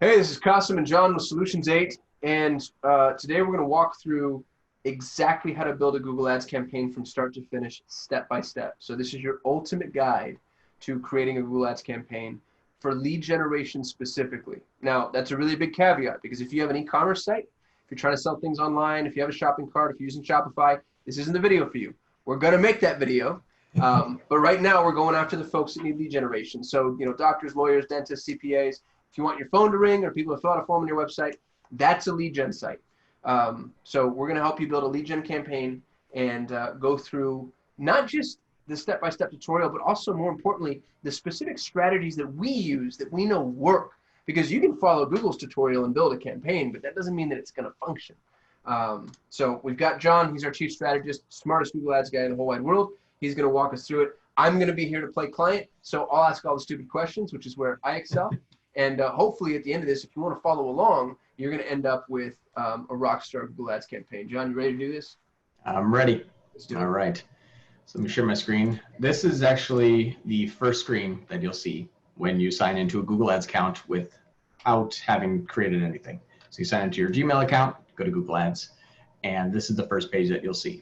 Hey, this is Kasim and John with Solutions 8, and today we're going to walk through exactly how to build a Google Ads campaign from start to finish, step by step. So this is your ultimate guide to creating a Google Ads campaign for lead generation specifically. Now, that's a really big caveat because if you have an e-commerce site, if you're trying to sell things online, if you have a shopping cart, if you're using Shopify, this isn't the video for you. We're going to make that video. But right now we're going after the folks that need lead generation. So, doctors, lawyers, dentists, CPAs. If you want your phone to ring or people to fill out a form on your website, that's a lead gen site. So we're going to help you build a lead gen campaign and go through not just the step-by-step tutorial, but also more importantly, the specific strategies that we use that we know work. Because you can follow Google's tutorial and build a campaign, but that doesn't mean that it's going to function. So we've got John. He's our chief strategist, smartest Google Ads guy in the whole wide world. He's going to walk us through it. I'm going to be here to play client, so I'll ask all the stupid questions, which is where I excel. And hopefully at the end of this, if you want to follow along, you're going to end up with a rockstar Google Ads campaign. John, you ready to do this? I'm ready. Let's do it. All right. So let me share my screen. This is actually the first screen that you'll see when you sign into a Google Ads account without having created anything. So you sign into your Gmail account, go to Google Ads, and this is the first page that you'll see.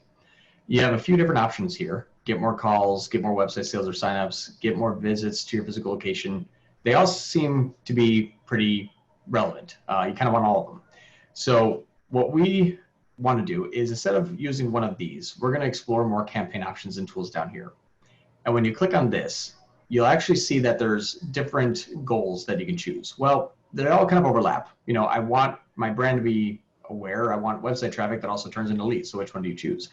You have a few different options here. Get more calls, get more website sales or signups, get more visits to your physical location. They all seem to be pretty relevant. You kind of want all of them. So what we want to do is, instead of using one of these, we're going to explore more campaign options and tools down here. And when you click on this, you'll actually see that there's different goals that you can choose. Well, they all kind of overlap. I want my brand to be aware. I want website traffic that also turns into leads. So which one do you choose?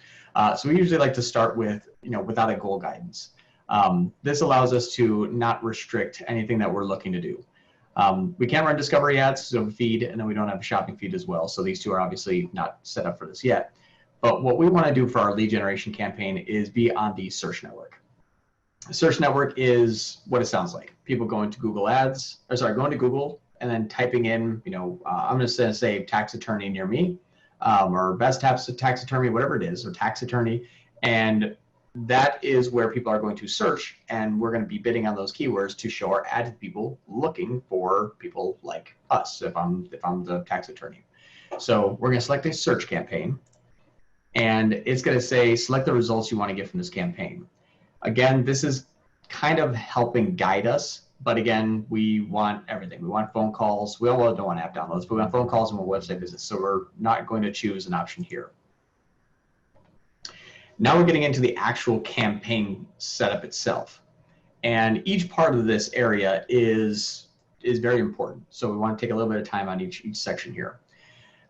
So we usually like to start with, without a goal guidance. This allows us to not restrict anything that we're looking to do. We can run discovery ads, so feed, and then we don't have a shopping feed as well. So these two are obviously not set up for this yet. But what we want to do for our lead generation campaign is be on the search network. The search network is what it sounds like. People going to Google Ads, going to Google and then typing in, I'm just going to say tax attorney near me, or best tax attorney, whatever it is, or tax attorney. And that is where people are going to search, and we're going to be bidding on those keywords to show our ad to people looking for people like us, if I'm the tax attorney. So we're going to select a search campaign, and it's going to say select the results you want to get from this campaign. Again, this is kind of helping guide us, but again, we want everything. We want phone calls. We all don't want app downloads, but we want phone calls and website visits. So we're not going to choose an option here. Now we're getting into the actual campaign setup itself. And each part of this area is very important. So we want to take a little bit of time on each section here.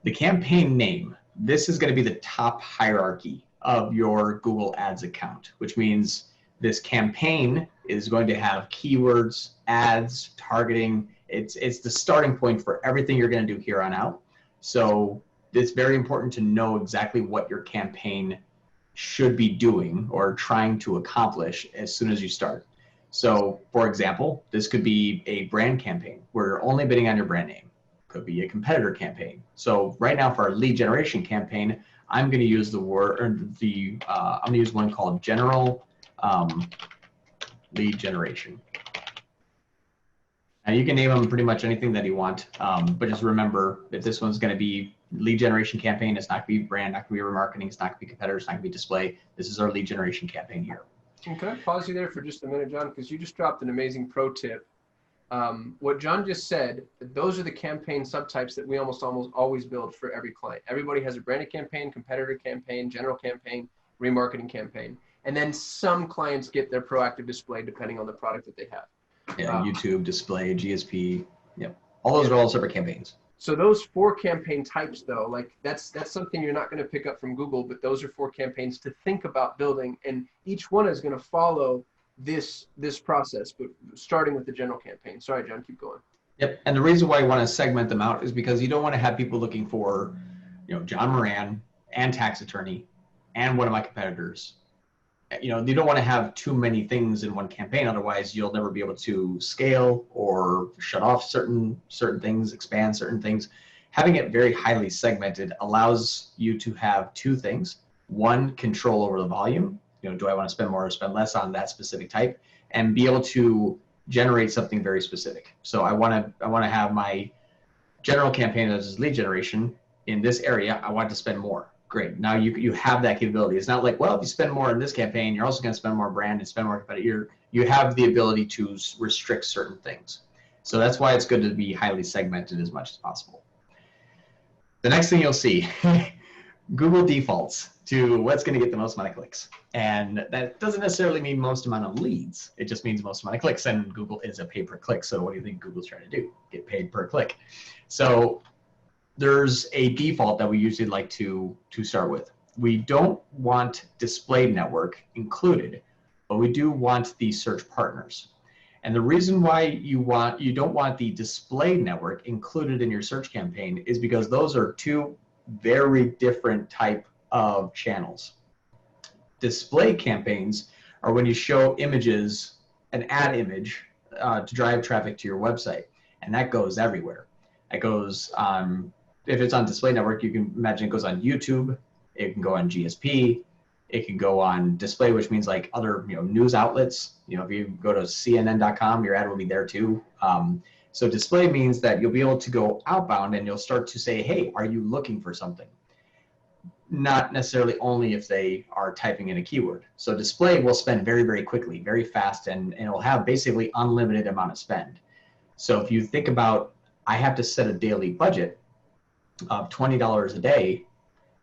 The campaign name, this is going to be the top hierarchy of your Google Ads account, which means this campaign is going to have keywords, ads, targeting. It's the starting point for everything you're going to do here on out. So it's very important to know exactly what your campaign should be doing or trying to accomplish as soon as you start. So for example, this could be a brand campaign where you're only bidding on your brand name. Could be a competitor campaign. So right now for our lead generation campaign, I'm going to use I'm going to use one called general lead generation. Now you can name them pretty much anything that you want, but just remember that this one's going to be lead generation campaign. It's not going to be brand, not going to be remarketing, it's not going to be competitors, it's not going to be display. This is our lead generation campaign here. And can I pause you there for just a minute, John? Because you just dropped an amazing pro tip. What John just said, those are the campaign subtypes that we almost always build for every client. Everybody has a branded campaign, competitor campaign, general campaign, remarketing campaign. And then some clients get their proactive display depending on the product that they have. Yeah, YouTube, display, GSP, yep. All those are all separate campaigns. So those 4 campaign types, though, like that's something you're not going to pick up from Google, but those are 4 campaigns to think about building, and each one is going to follow this process, but starting with the general campaign. Sorry, John, keep going. Yep, and the reason why I want to segment them out is because you don't want to have people looking for, John Moran and tax attorney and one of my competitors. You don't want to have too many things in one campaign, otherwise you'll never be able to scale or shut off certain things, expand certain things. Having it very highly segmented allows you to have 2 things. One, control over the volume. Do I want to spend more or spend less on that specific type, and be able to generate something very specific. So I want to have my general campaign that is lead generation in this area, I want to spend more. Great. Now you have that capability. It's not like, well, if you spend more in this campaign, you're also going to spend more brand and spend more, but you have the ability to restrict certain things. So that's why it's good to be highly segmented as much as possible. The next thing you'll see, Google defaults to what's going to get the most amount of clicks. And that doesn't necessarily mean most amount of leads. It just means most amount of clicks. And Google is a pay per click. So what do you think Google's trying to do? Get paid per click. So there's a default that we usually like to start with. We don't want display network included, but we do want the search partners. And the reason why you don't want the display network included in your search campaign is because those are two very different type of channels. Display campaigns are when you show images, an ad image to drive traffic to your website, and that goes everywhere. It goes on, if it's on display network, you can imagine it goes on YouTube, it can go on GSP, it can go on display, which means like other news outlets. If you go to CNN.com, your ad will be there too. So display means that you'll be able to go outbound and you'll start to say, hey, are you looking for something? Not necessarily only if they are typing in a keyword. So display will spend very, very quickly, very fast, and it'll have basically unlimited amount of spend. So if you think about, I have to set a daily budget of $20 a day,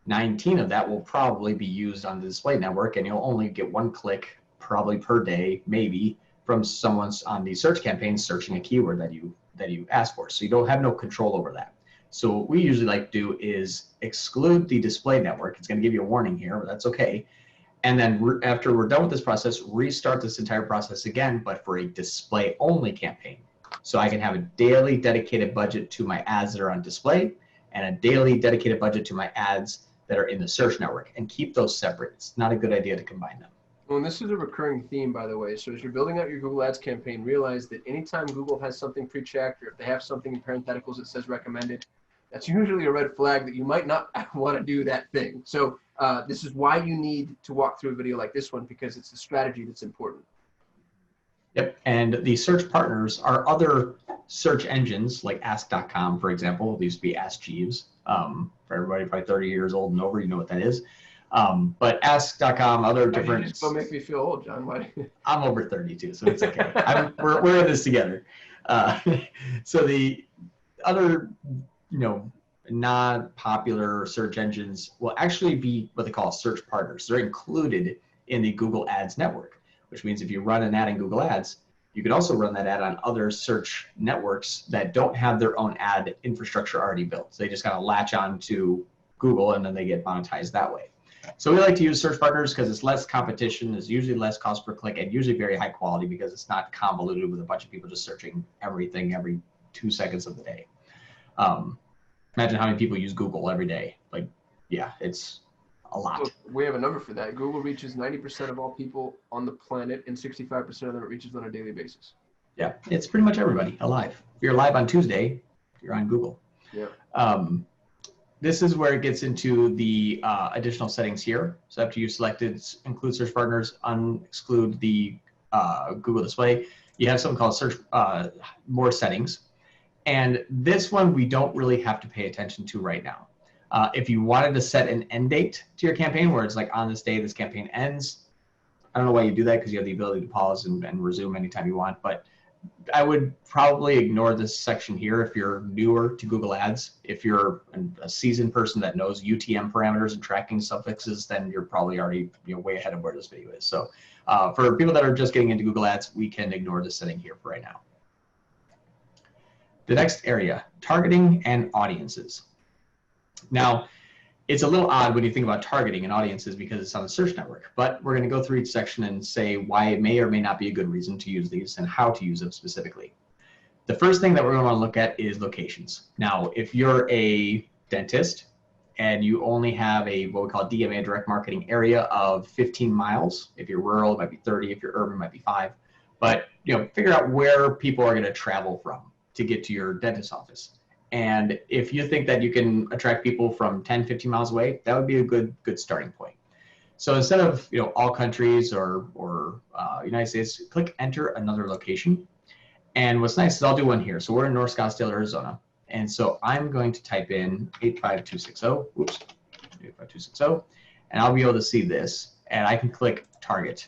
19 of that will probably be used on the display network, and you'll only get one click probably per day, maybe, from someone's on the search campaign searching a keyword that you asked for. So you don't have no control over that. So what we usually like to do is exclude the display network. It's going to give you a warning here, but that's okay. And then after we're done with this process, restart this entire process again, but for a display only campaign. So I can have a daily dedicated budget to my ads that are on display and a daily dedicated budget to my ads that are in the search network, and keep those separate. It's not a good idea to combine them. Well, and this is a recurring theme, by the way. So as you're building out your Google Ads campaign, realize that anytime Google has something pre-checked, or if they have something in parentheticals that says recommended, that's usually a red flag that you might not want to do that thing. So this is why you need to walk through a video like this one, because it's a strategy that's important. Yep, and the search partners are other search engines like Ask.com, for example. These used to be Ask Jeeves. For everybody probably 30 years old and over, you know what that is. But Ask.com, other different. Just don't make me feel old, John. Why? I'm over 32, so it's okay. We're in this together. So the other, non-popular search engines will actually be what they call search partners. They're included in the Google Ads network, which means if you run an ad in Google Ads, you can also run that ad on other search networks that don't have their own ad infrastructure already built. So they just kind of latch on to Google and then they get monetized that way. So we like to use search partners because it's less competition, it's usually less cost per click, and usually very high quality because it's not convoluted with a bunch of people just searching everything every 2 seconds of the day. Imagine how many people use Google every day. Like, yeah, it's a lot. So we have a number for that. Google reaches 90% of all people on the planet, and 65% of them it reaches on a daily basis. Yeah, it's pretty much everybody alive. If you're alive on Tuesday, you're on Google. Yeah. This is where it gets into the additional settings here. So after you selected include search partners, exclude the Google display, you have something called search more settings. And this one we don't really have to pay attention to right now. If you wanted to set an end date to your campaign where it's like on this day this campaign ends, I don't know why you do that because you have the ability to pause and resume anytime you want, but I would probably ignore this section here if you're newer to Google Ads. If you're a seasoned person that knows UTM parameters and tracking suffixes, then you're probably already way ahead of where this video is. So for people that are just getting into Google Ads, we can ignore this setting here for right now. The next area, targeting and audiences. Now, it's a little odd when you think about targeting and audiences because it's on the search network, but we're going to go through each section and say why it may or may not be a good reason to use these and how to use them specifically. The first thing that we're going to want to look at is locations. Now, if you're a dentist and you only have a what we call DMA, direct marketing area of 15 miles, if you're rural, it might be 30, if you're urban, it might be 5, but figure out where people are going to travel from to get to your dentist office. And if you think that you can attract people from 10, 15 miles away, that would be a good starting point. So instead of all countries or United States, click enter another location. And what's nice is I'll do one here. So we're in North Scottsdale, Arizona. And so I'm going to type in 85260, oops, 85260, and I'll be able to see this, and I can click target.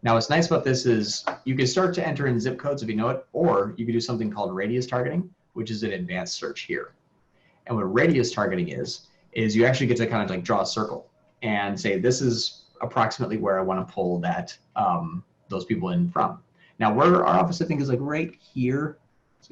Now, what's nice about this is you can start to enter in zip codes if you know it, or you can do something called radius targeting, which is an advanced search here. And what radius targeting is you actually get to kind of like draw a circle and say, this is approximately where I want to pull that those people in from. Now, where our office, I think, is like right here,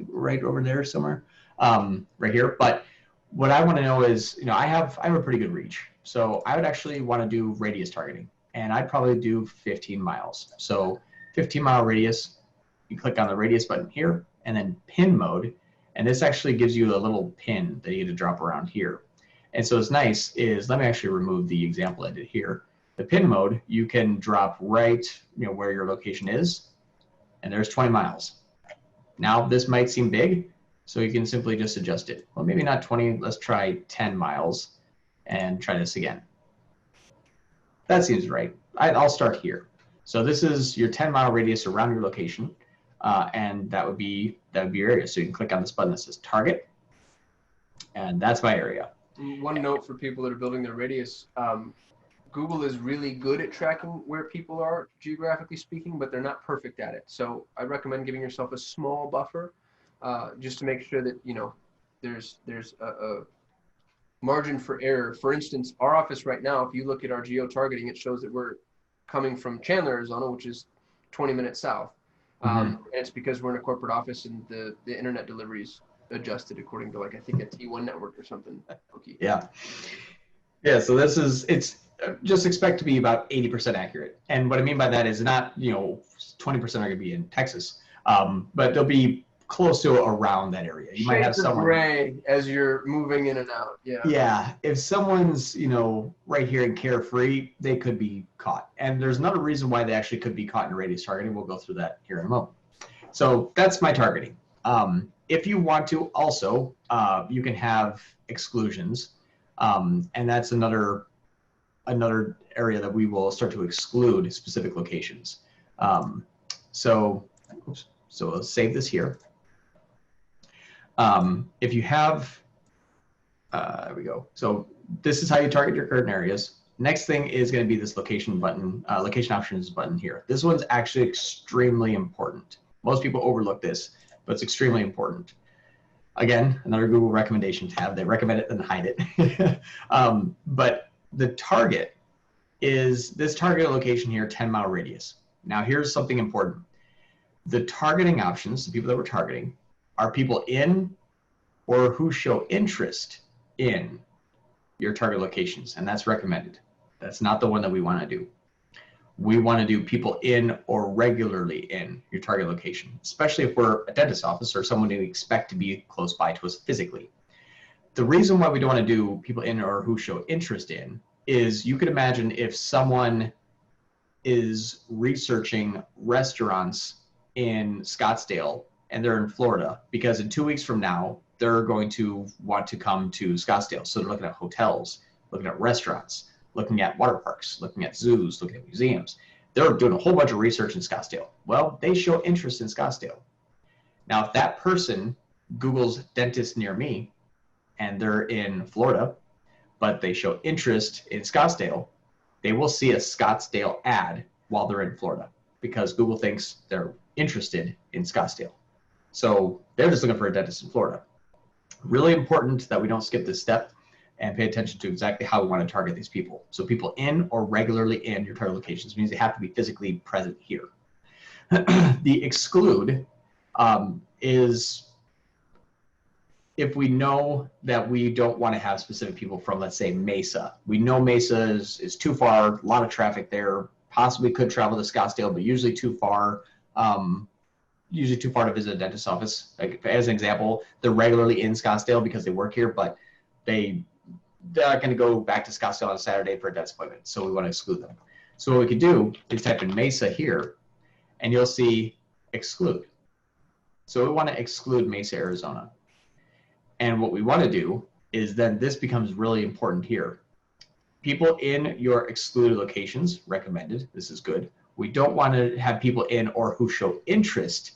right over there somewhere, right here. But what I want to know is, I have a pretty good reach. So I would actually want to do radius targeting, and I'd probably do 15 miles. So 15-mile radius, you click on the radius button here, and then pin mode. And this actually gives you a little pin that you get to drop around here. And so what's nice is, let me actually remove the example I did here. The pin mode, you can drop right where your location is, and there's 20 miles. Now this might seem big, so you can simply just adjust it. Well, maybe not 20, let's try 10 miles and try this again. That seems right. I'll start here. So this is your 10-mile radius around your location, and that would be your area. So you can click on this button that says target, and that's my area. One note for people that are building their radius, Google is really good at tracking where people are, geographically speaking, but they're not perfect at it. So I recommend giving yourself a small buffer, just to make sure that there's a margin for error. For instance, our office right now, if you look at our geo-targeting, it shows that we're coming from Chandler, Arizona, which is 20 minutes south. And it's because we're in a corporate office and the internet delivery is adjusted according to, like, I think a T1 network or something. Okay. Yeah. So it's just expect to be about 80% accurate. And what I mean by that is not, 20% are going to be in Texas, but they'll be close to around that area. You might have someone gray as you're moving in and out. Yeah. If someone's, right here in Carefree, they could be caught. And there's another reason why they actually could be caught in radius targeting. We'll go through that here in a moment. So that's my targeting. If you want to also, you can have exclusions. And that's another area that we will start to exclude specific locations. So let's save this here. If you have, there we go. So this is how you target your current areas. Next thing is going to be this location button, location options button here. This one's actually extremely important. Most people overlook this, but it's extremely important. Again, another Google recommendation tab. They recommend it, then hide it. But the target is this target location here, 10-mile radius. Now here's something important. The targeting options, the people that we're targeting, are people in or who show interest in your target locations, and that's recommended. That's not the one that we want to do. We want to do people in or regularly in your target location, especially if we're a dentist office or someone who we expect to be close by to us physically. The reason why we don't want to do people in or who show interest in is you could imagine if someone is researching restaurants in Scottsdale and they're in Florida, because in 2 weeks from now, they're going to want to come to Scottsdale. So they're looking at hotels, looking at restaurants, looking at water parks, looking at zoos, looking at museums. They're doing a whole bunch of research in Scottsdale. Well, they show interest in Scottsdale. Now, if that person Googles dentist near me and they're in Florida, but they show interest in Scottsdale, they will see a Scottsdale ad while they're in Florida because Google thinks they're interested in Scottsdale. So they're just looking for a dentist in Florida. Really important that we don't skip this step and pay attention to exactly how we want to target these people. So people in or regularly in your target locations means they have to be physically present here. The exclude is if we know that we don't want to have specific people from, let's say, Mesa. We know Mesa is too far, a lot of traffic there, possibly could travel to Scottsdale, but usually too far. Usually too far to visit a dentist's office. Like, as an example, they're regularly in Scottsdale because they work here, but they're not going to go back to Scottsdale on a Saturday for a dentist appointment, so we want to exclude them. So what we could do is type in Mesa here, and you'll see exclude. So we want to exclude Mesa, Arizona. And what we want to do is then this becomes really important here. People in your excluded locations, recommended, this is good. We don't want to have people in or who show interest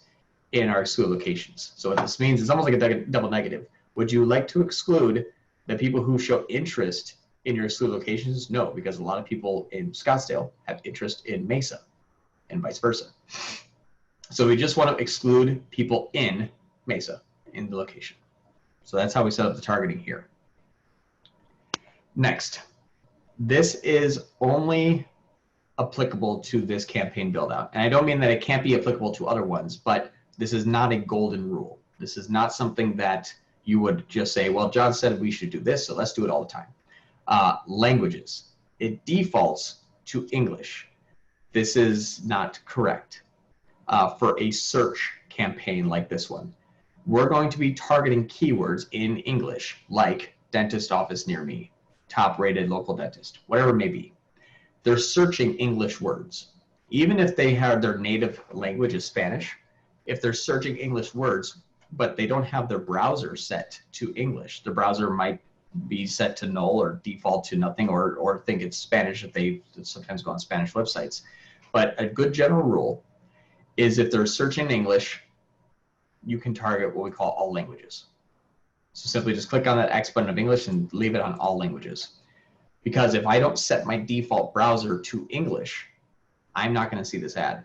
in our excluded locations. So what this means is almost like a double negative. Would you like to exclude the people who show interest in your excluded locations? No, because a lot of people in Scottsdale have interest in Mesa and vice versa. So we just want to exclude people in Mesa in the location. So that's how we set up the targeting here. Next, this is only applicable to this campaign build out. And I don't mean that it can't be applicable to other ones, but this is not a golden rule. This is not something that you would just say, well, John said we should do this, so let's do it all the time. Languages, it defaults to English. This is not correct. For a search campaign like this one, we're going to be targeting keywords in English, like dentist office near me, top rated local dentist, whatever it may be. They're searching English words. Even if they have their native language is Spanish, if they're searching English words, but they don't have their browser set to English, the browser might be set to null or default to nothing, or think it's Spanish if they sometimes go on Spanish websites. But a good general rule is if they're searching English, you can target what we call all languages. So simply just click on that X button of English and leave it on all languages. Because if I don't set my default browser to English, I'm not going to see this ad.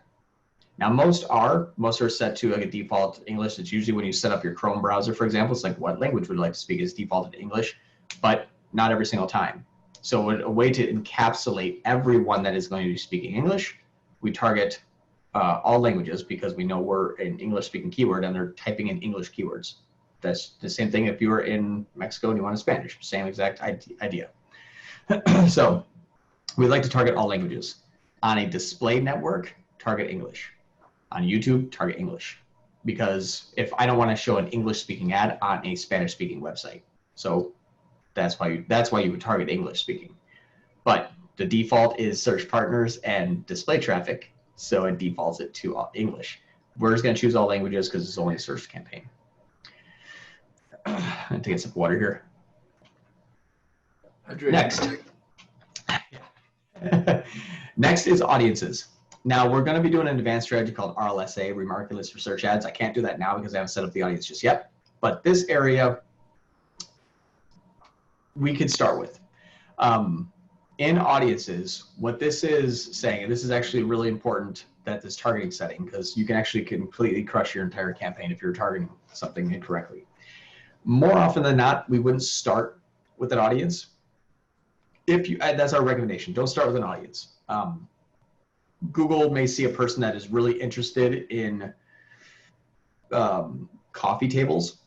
Now most are set to like a default English. It's usually when you set up your Chrome browser, for example, it's like what language would you like to speak is defaulted to English, but not every single time. So a way to encapsulate everyone that is going to be speaking English, we target all languages because we know we're an English speaking keyword and they're typing in English keywords. That's the same thing if you were in Mexico and you want Spanish, same exact idea. So we'd like to target all languages. On a display network, target English. On YouTube, target English. Because if I don't want to show an English speaking ad on a Spanish speaking website. So that's why you would target English speaking. But the default is search partners and display traffic. So it defaults it to English. We're just going to choose all languages because it's only a search campaign. I'm going to take a sip of water here. Next. Next is audiences. Now we're going to be doing an advanced strategy called RLSA, remarketing list for search ads. I can't do that now because I haven't set up the audience just yet. But this area we could start with. In audiences, what this is saying, and this is actually really important that this targeting setting, because you can actually completely crush your entire campaign if you're targeting something incorrectly. More often than not, we wouldn't start with an audience. That's our recommendation. Don't start with an audience. Google may see a person that is really interested in coffee tables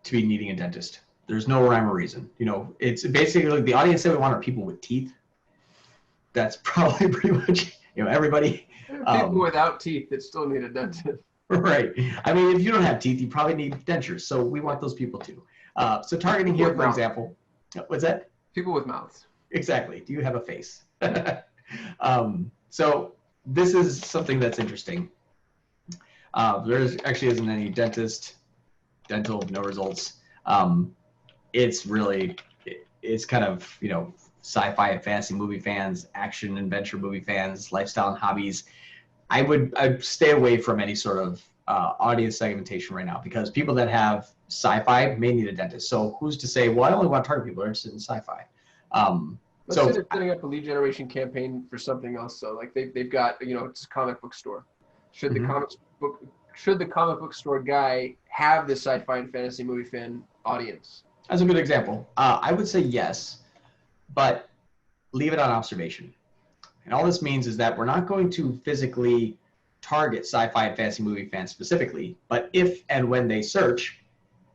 to be needing a dentist. There's no rhyme or reason. You know, it's basically the audience that we want are people with teeth. That's probably pretty much, everybody. People without teeth that still need a dentist. Right. I mean, if you don't have teeth, you probably need dentures. So we want those people too. So targeting here, for example, what's that? People with mouths. Exactly. Do you have a face? So this is something that's interesting. There actually isn't any dental, no results. It's kind of, sci-fi and fantasy movie fans, action adventure movie fans, lifestyle and hobbies. I'd stay away from any sort of audience segmentation right now because people that have sci-fi may need a dentist. So who's to say, well, I only want to target people who are interested in sci-fi. Let's say they're setting up a lead generation campaign for something else. So like they've got, it's a comic book store. Should the comic book store guy have the sci-fi and fantasy movie fan audience? That's a good example. I would say yes, but leave it on observation. And all this means is that we're not going to physically target sci-fi and fantasy movie fans specifically, but if and when they search,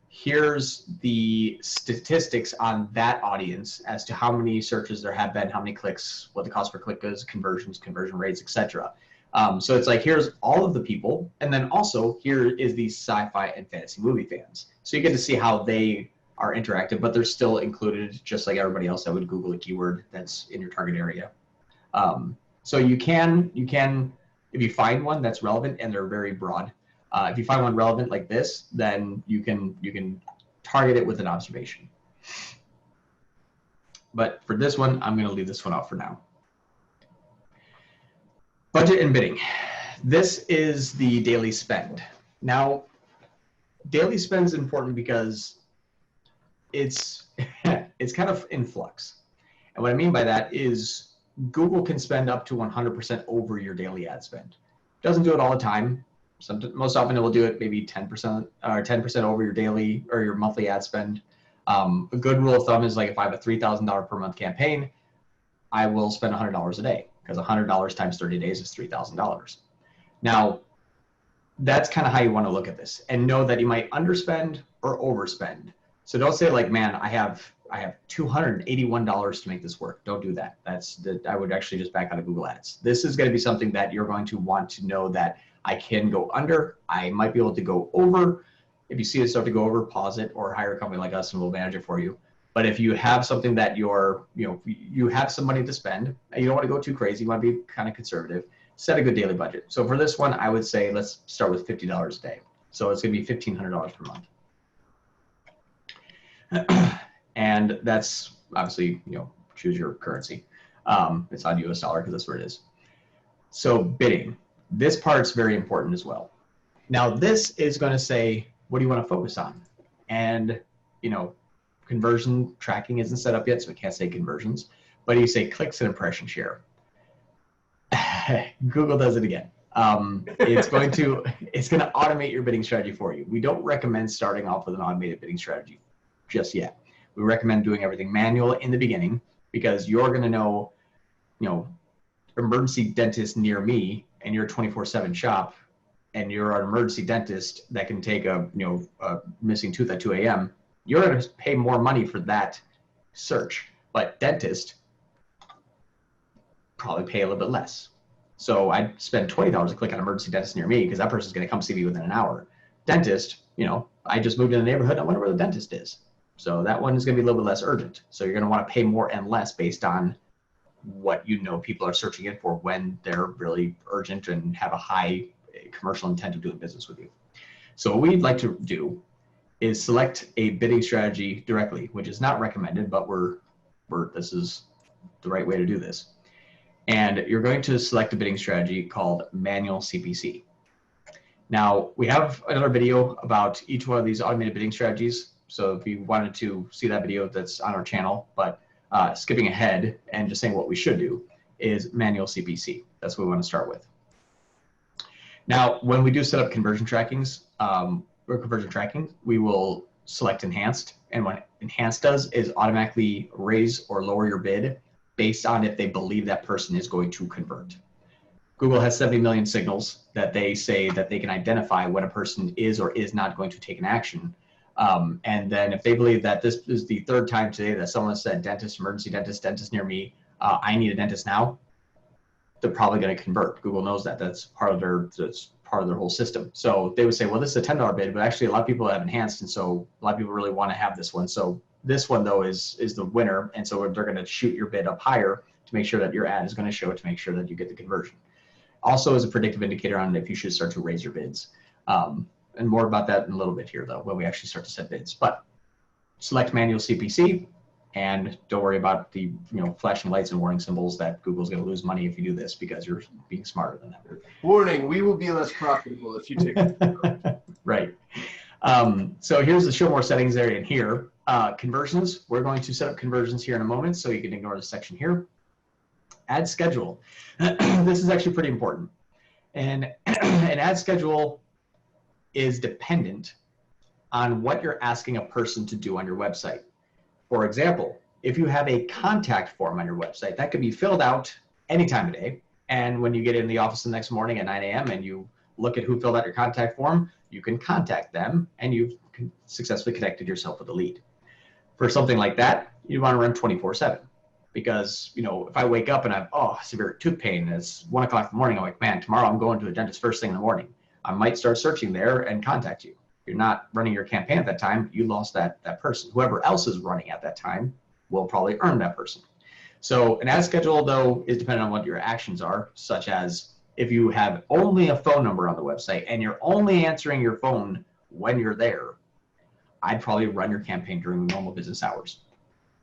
here's the statistics on that audience as to how many searches there have been, how many clicks, what the cost per click is, conversions, conversion rates, etc. So it's like, here's all of the people, and then also here is the sci-fi and fantasy movie fans. So you get to see how they are interactive, but they're still included just like everybody else that would Google a keyword that's in your target area. So you can, if you find one that's relevant and they're very broad, if you find one relevant like this, then you can target it with an observation. But for this one, I'm going to leave this one out for now. Budget and bidding. This is the daily spend. Now, daily spend is important because it's it's kind of in flux. And what I mean by that is Google can spend up to 100% over your daily ad spend. Doesn't do it all the time. Most often it will do it maybe 10% or 10% over your daily or your monthly ad spend. A good rule of thumb is like if I have a $3,000 per month campaign, I will spend $100 a day because $100 times 30 days is $3,000. Now, that's kind of how you want to look at this and know that you might underspend or overspend. So don't say like, man, I have $281 to make this work. Don't do that. I would actually just back out of Google Ads. This is going to be something that you're going to want to know that I can go under. I might be able to go over. If you see it start to go over, pause it or hire a company like us and we'll manage it for you. But if you have something that you have some money to spend and you don't want to go too crazy, you want to be kind of conservative, set a good daily budget. So for this one, I would say let's start with $50 a day. So it's going to be $1,500 per month. And that's obviously, choose your currency. It's on US dollar because that's where it is. So bidding, this part's very important as well. Now this is going to say, what do you want to focus on? And, conversion tracking isn't set up yet, so we can't say conversions, but you say clicks and impression share. Google does it again. It's going to automate your bidding strategy for you. We don't recommend starting off with an automated bidding strategy just yet. We recommend doing everything manual in the beginning because you're going to know, emergency dentist near me and you're a 24/7 shop and you're an emergency dentist that can take a missing tooth at 2 a.m. You're going to pay more money for that search, but dentist probably pay a little bit less. So I'd spend $20 to click on emergency dentist near me because that person's going to come see me within an hour. Dentist, I just moved in the neighborhood. I wonder where the dentist is. So that one is going to be a little bit less urgent. So you're going to want to pay more and less based on what people are searching in for when they're really urgent and have a high commercial intent of doing business with you. So what we'd like to do is select a bidding strategy directly, which is not recommended, but this is the right way to do this. And you're going to select a bidding strategy called manual CPC. Now, we have another video about each one of these automated bidding strategies. So if you wanted to see that video, that's on our channel, but skipping ahead and just saying what we should do is manual CPC. That's what we want to start with. Now, when we do set up conversion tracking, we will select enhanced. And what enhanced does is automatically raise or lower your bid based on if they believe that person is going to convert. Google has 70 million signals that they say that they can identify when a person is or is not going to take an action. And then if they believe that this is the third time today that someone said dentist, emergency dentist near me, I need a dentist now, they're probably going to convert. Google knows that. That's part of their whole system. So they would say, well, this is a $10 bid, but actually a lot of people have enhanced, and so a lot of people really want to have this one. So this one though is the winner, and so they're going to shoot your bid up higher to make sure that your ad is going to show to make sure that you get the conversion. Also is a predictive indicator on if you should start to raise your bids. And more about that in a little bit here though, when we actually start to set bids. But select manual CPC and don't worry about the flashing lights and warning symbols that Google's going to lose money if you do this because you're being smarter than that. Warning, we will be less profitable if you take it. Right. So here's the show more settings area in here. Conversions, we're going to set up conversions here in a moment, so you can ignore this section here. Ad schedule. This is actually pretty important. And an ad schedule is dependent on what you're asking a person to do on your website. For example, if you have a contact form on your website, that could be filled out any time of day. And when you get in the office the next morning at 9 a.m. and you look at who filled out your contact form, you can contact them and you've successfully connected yourself with a lead. For something like that, you want to run 24/7. Because, if I wake up and I have, severe tooth pain, and it's 1 o'clock in the morning, I'm like, man, tomorrow I'm going to a dentist first thing in the morning. I might start searching there and contact you. You're not running your campaign at that time, you lost that person. Whoever else is running at that time will probably earn that person. So an ad schedule, though, is dependent on what your actions are, such as if you have only a phone number on the website and you're only answering your phone when you're there, I'd probably run your campaign during normal business hours.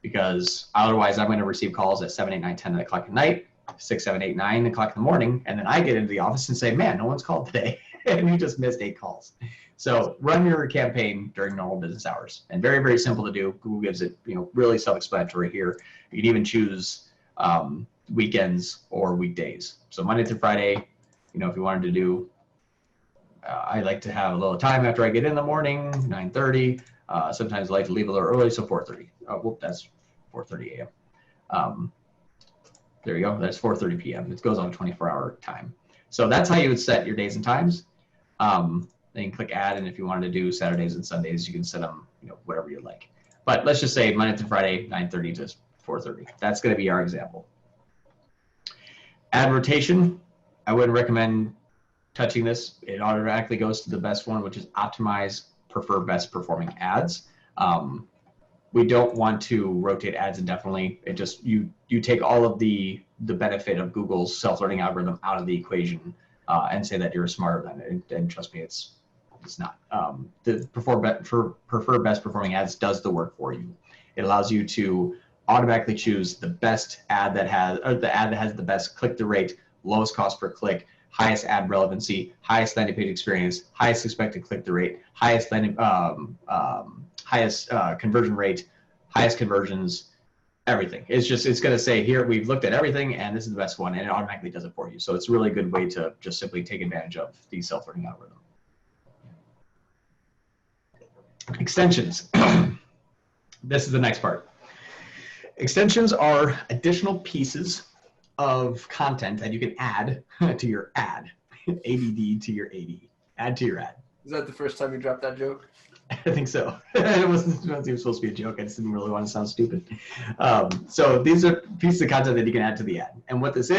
Because otherwise I'm going to receive calls at 7, 8, 9, 10 o'clock at night, 6, 7, 8, 9 o'clock in the morning, and then I get into the office and say, man, no one's called today. and you just missed 8 calls. So run your campaign during normal business hours, and very, very simple to do. Google gives it, really self-explanatory here. You can even choose weekends or weekdays. So Monday through Friday, if you wanted to do, I like to have a little time after I get in the morning, 9:30. Sometimes I like to leave a little early, so 4:30. Oh, whoop, that's 4:30 a.m. There you go. That's 4:30 p.m. It goes on a 24-hour time. So that's how you would set your days and times. Then you can click add, and if you wanted to do Saturdays and Sundays, you can set them, whatever you like. But let's just say Monday through Friday, 9:30 to 4:30. That's going to be our example. Ad rotation, I wouldn't recommend touching this. It automatically goes to the best one, which is optimize, prefer best performing ads. We don't want to rotate ads indefinitely. It just, you take all of the benefit of Google's self-learning algorithm out of the equation and say that you're smarter than it. And trust me, it's not. The prefer best performing ads does the work for you. It allows you to automatically choose the best ad that has, or the ad that has the best click-through rate, lowest cost per click, highest ad relevancy, highest landing page experience, highest expected click-through rate, highest conversion rate, highest conversions, everything. It's going to say here, we've looked at everything and this is the best one, and it automatically does it for you. So it's a really good way to just simply take advantage of the self-learning algorithm. Extensions. This is the next part. Extensions are additional pieces of content that you can add to your ad. ADD to your AD. Add to your ad. Is that the first time you dropped that joke? I think so. It wasn't even supposed to be a joke. I just didn't really want to sound stupid. So these are pieces of content that you can add to the ad. And what this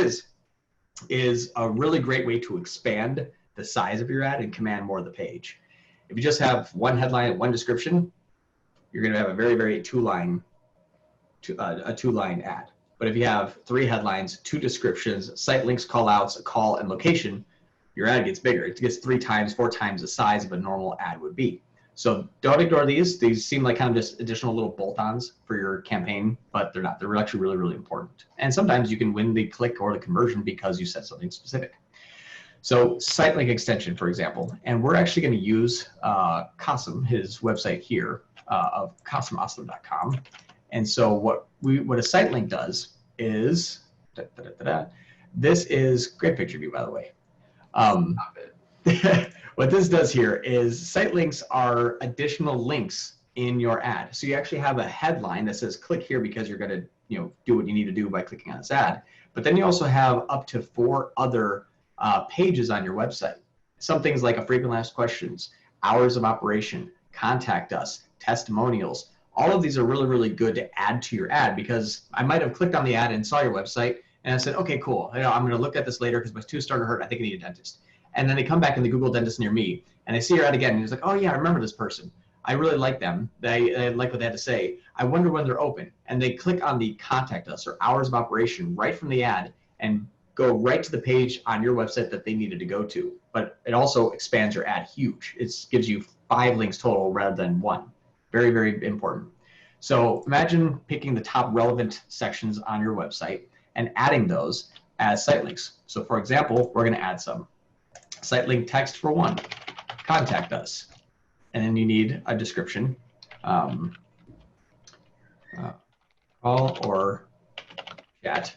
is a really great way to expand the size of your ad and command more of the page. If you just have one headline, one description, you're going to have a very, very two-line ad. But if you have 3 headlines, 2 descriptions, site links, call outs, a call, and location, your ad gets bigger. It gets 3 times, 4 times the size of a normal ad would be. So don't ignore these. These seem like kind of just additional little bolt-ons for your campaign, but they're not. They're actually really, really important. And sometimes you can win the click or the conversion because you said something specific. So site link extension, for example, and we're actually going to use Qasim, his website here of QasimOsler.com. And so what a site link does is, this is great picture view, by the way. What this does here is site links are additional links in your ad. So you actually have a headline that says click here because you're going to do what you need to do by clicking on this ad. But then you also have up to 4 other pages on your website. Some things like a frequently asked questions, hours of operation, contact us, testimonials. All of these are really, really good to add to your ad because I might have clicked on the ad and saw your website and I said, okay, cool. I'm going to look at this later because my tooth started to hurt. I think I need a dentist. And then they come back in the Google dentist near me and they see your ad again and it's like, oh yeah, I remember this person. I really like them. I like what they had to say. I wonder when they're open. And they click on the contact us or hours of operation right from the ad and go right to the page on your website that they needed to go to. But it also expands your ad huge. It gives you 5 links total rather than 1. Very, very important. So imagine picking the top relevant sections on your website and adding those as site links. So for example, we're going to add some site link text for 1, contact us. And then you need a description, call or chat.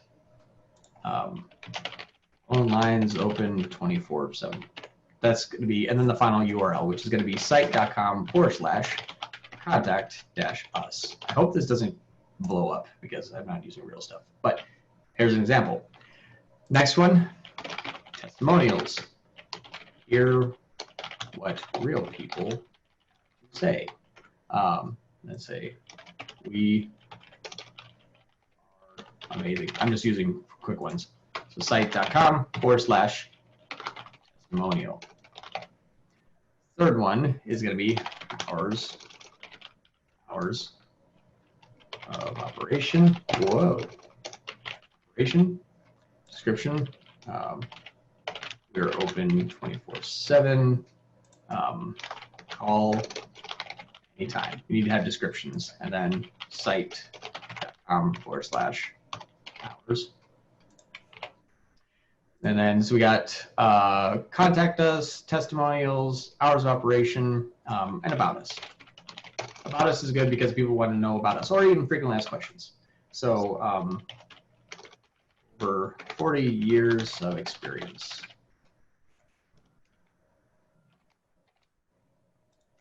Phone lines open 24/7. That's going to be, and then the final URL, which is going to be site.com/contact-us. I hope this doesn't blow up because I'm not using real stuff, but here's an example. Next one, testimonials. Hear what real people say. Let's say we are amazing. I'm just using quick ones. So site.com/testimonial. Third one is going to be hours of operation. Whoa. Operation description. We're open 24/7. Call anytime. You need to have descriptions, and then site.com/hours. And then so we got contact us, testimonials, hours of operation, and about us. About us is good because people want to know about us or even frequently asked questions. So for 40 years of experience.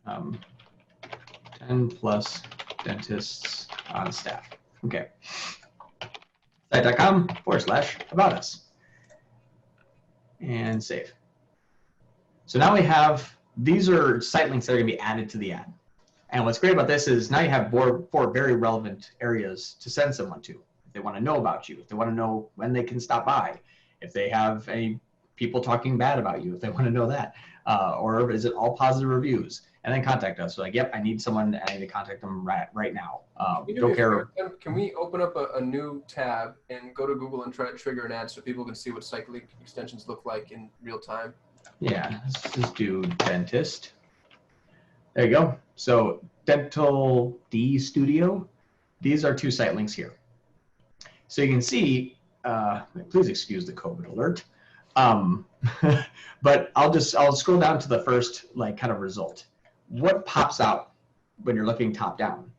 10 plus dentists on staff. Okay. Site.com/about us. And save. So now we have, these are site links that are going to be added to the ad. And what's great about this is now you have four very relevant areas to send someone to. If they want to know about you, if they want to know when they can stop by, if they have any people talking bad about you, if they want to know that, or is it all positive reviews? And then contact us. So like, yep, I need someone, I need to contact them right now. Don't care. Can we open up a new tab and go to Google and try to trigger an ad so people can see what site link extensions look like in real time? Yeah, let's just do dentist. There you go. So Dental D Studio, these are 2 site links here. So you can see, please excuse the COVID alert. But I'll scroll down to the first like kind of result. What pops out when you're looking top down?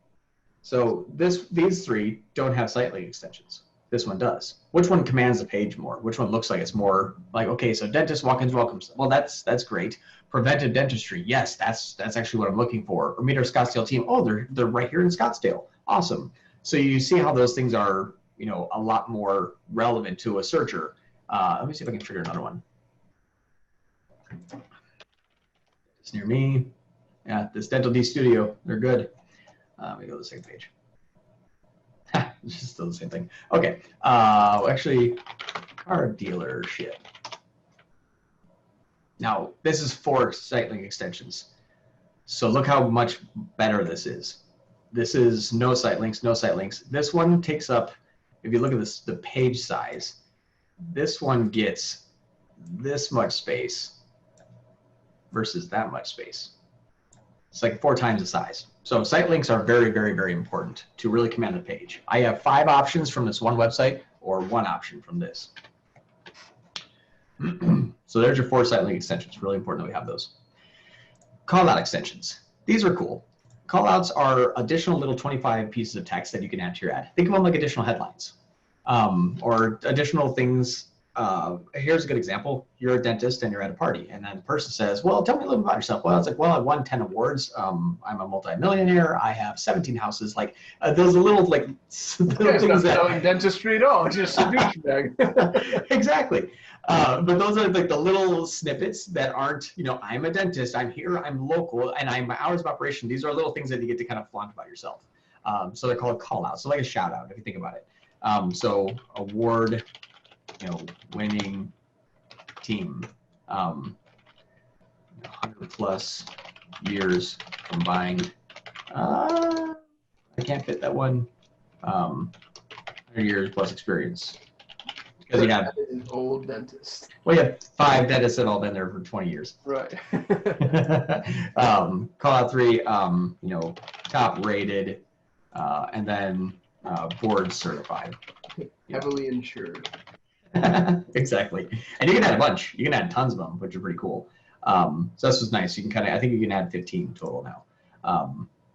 So these 3 don't have site link extensions. This one does. Which one commands the page more? Which one looks like it's more like, okay, so dentist walk-ins, welcomes. Well, that's great. Preventive dentistry, yes, that's actually what I'm looking for. Or meet our Scottsdale team. Oh, they're right here in Scottsdale. Awesome. So you see how those things are, you know, a lot more relevant to a searcher. Let me see if I can trigger another one. It's near me. Yeah, this Dental D Studio, they're good. Let me go to the second page. It's just still the same thing. Okay, actually, car dealership. Now, this is 4 site link extensions. So look how much better this is. This is no site links, no site links. This one takes up, if you look at this, the page size, this one gets this much space versus that much space. It's like 4 times the size. So site links are very, very, very important to really command the page. I have 5 options from this one website or 1 option from this. So there's your 4 site link extensions. Really important that we have those. Call out extensions. These are cool. Call outs are additional little 25 pieces of text that you can add to your ad. Think of them like additional headlines or additional things. Here's a good example. You're a dentist and you're at a party, and then the person says, well, tell me a little bit about yourself. Well, it's like, well, I won 10 awards. I'm a multimillionaire. I have 17 houses. Like those little like little things not that selling dentistry at all. Just a douchebag. Exactly. But those are like the little snippets that aren't, you know, I'm a dentist, I'm here, I'm local, and I'm hours of operation. These are little things that you get to kind of flaunt about yourself. So they're called call outs. So like a shout out, if you think about it. So award, you know, winning team, 100+ years combined. I can't fit that one. 100 years plus experience. Because you have an old dentist. Well, you have 5 dentists that have all been there for 20 years. Right. Call out 3, you know, top rated, and then board certified. Heavily insured. Exactly. And you can add a bunch. You can add tons of them, which are pretty cool. So this was nice. You can kind of, I think you can add 15 total now.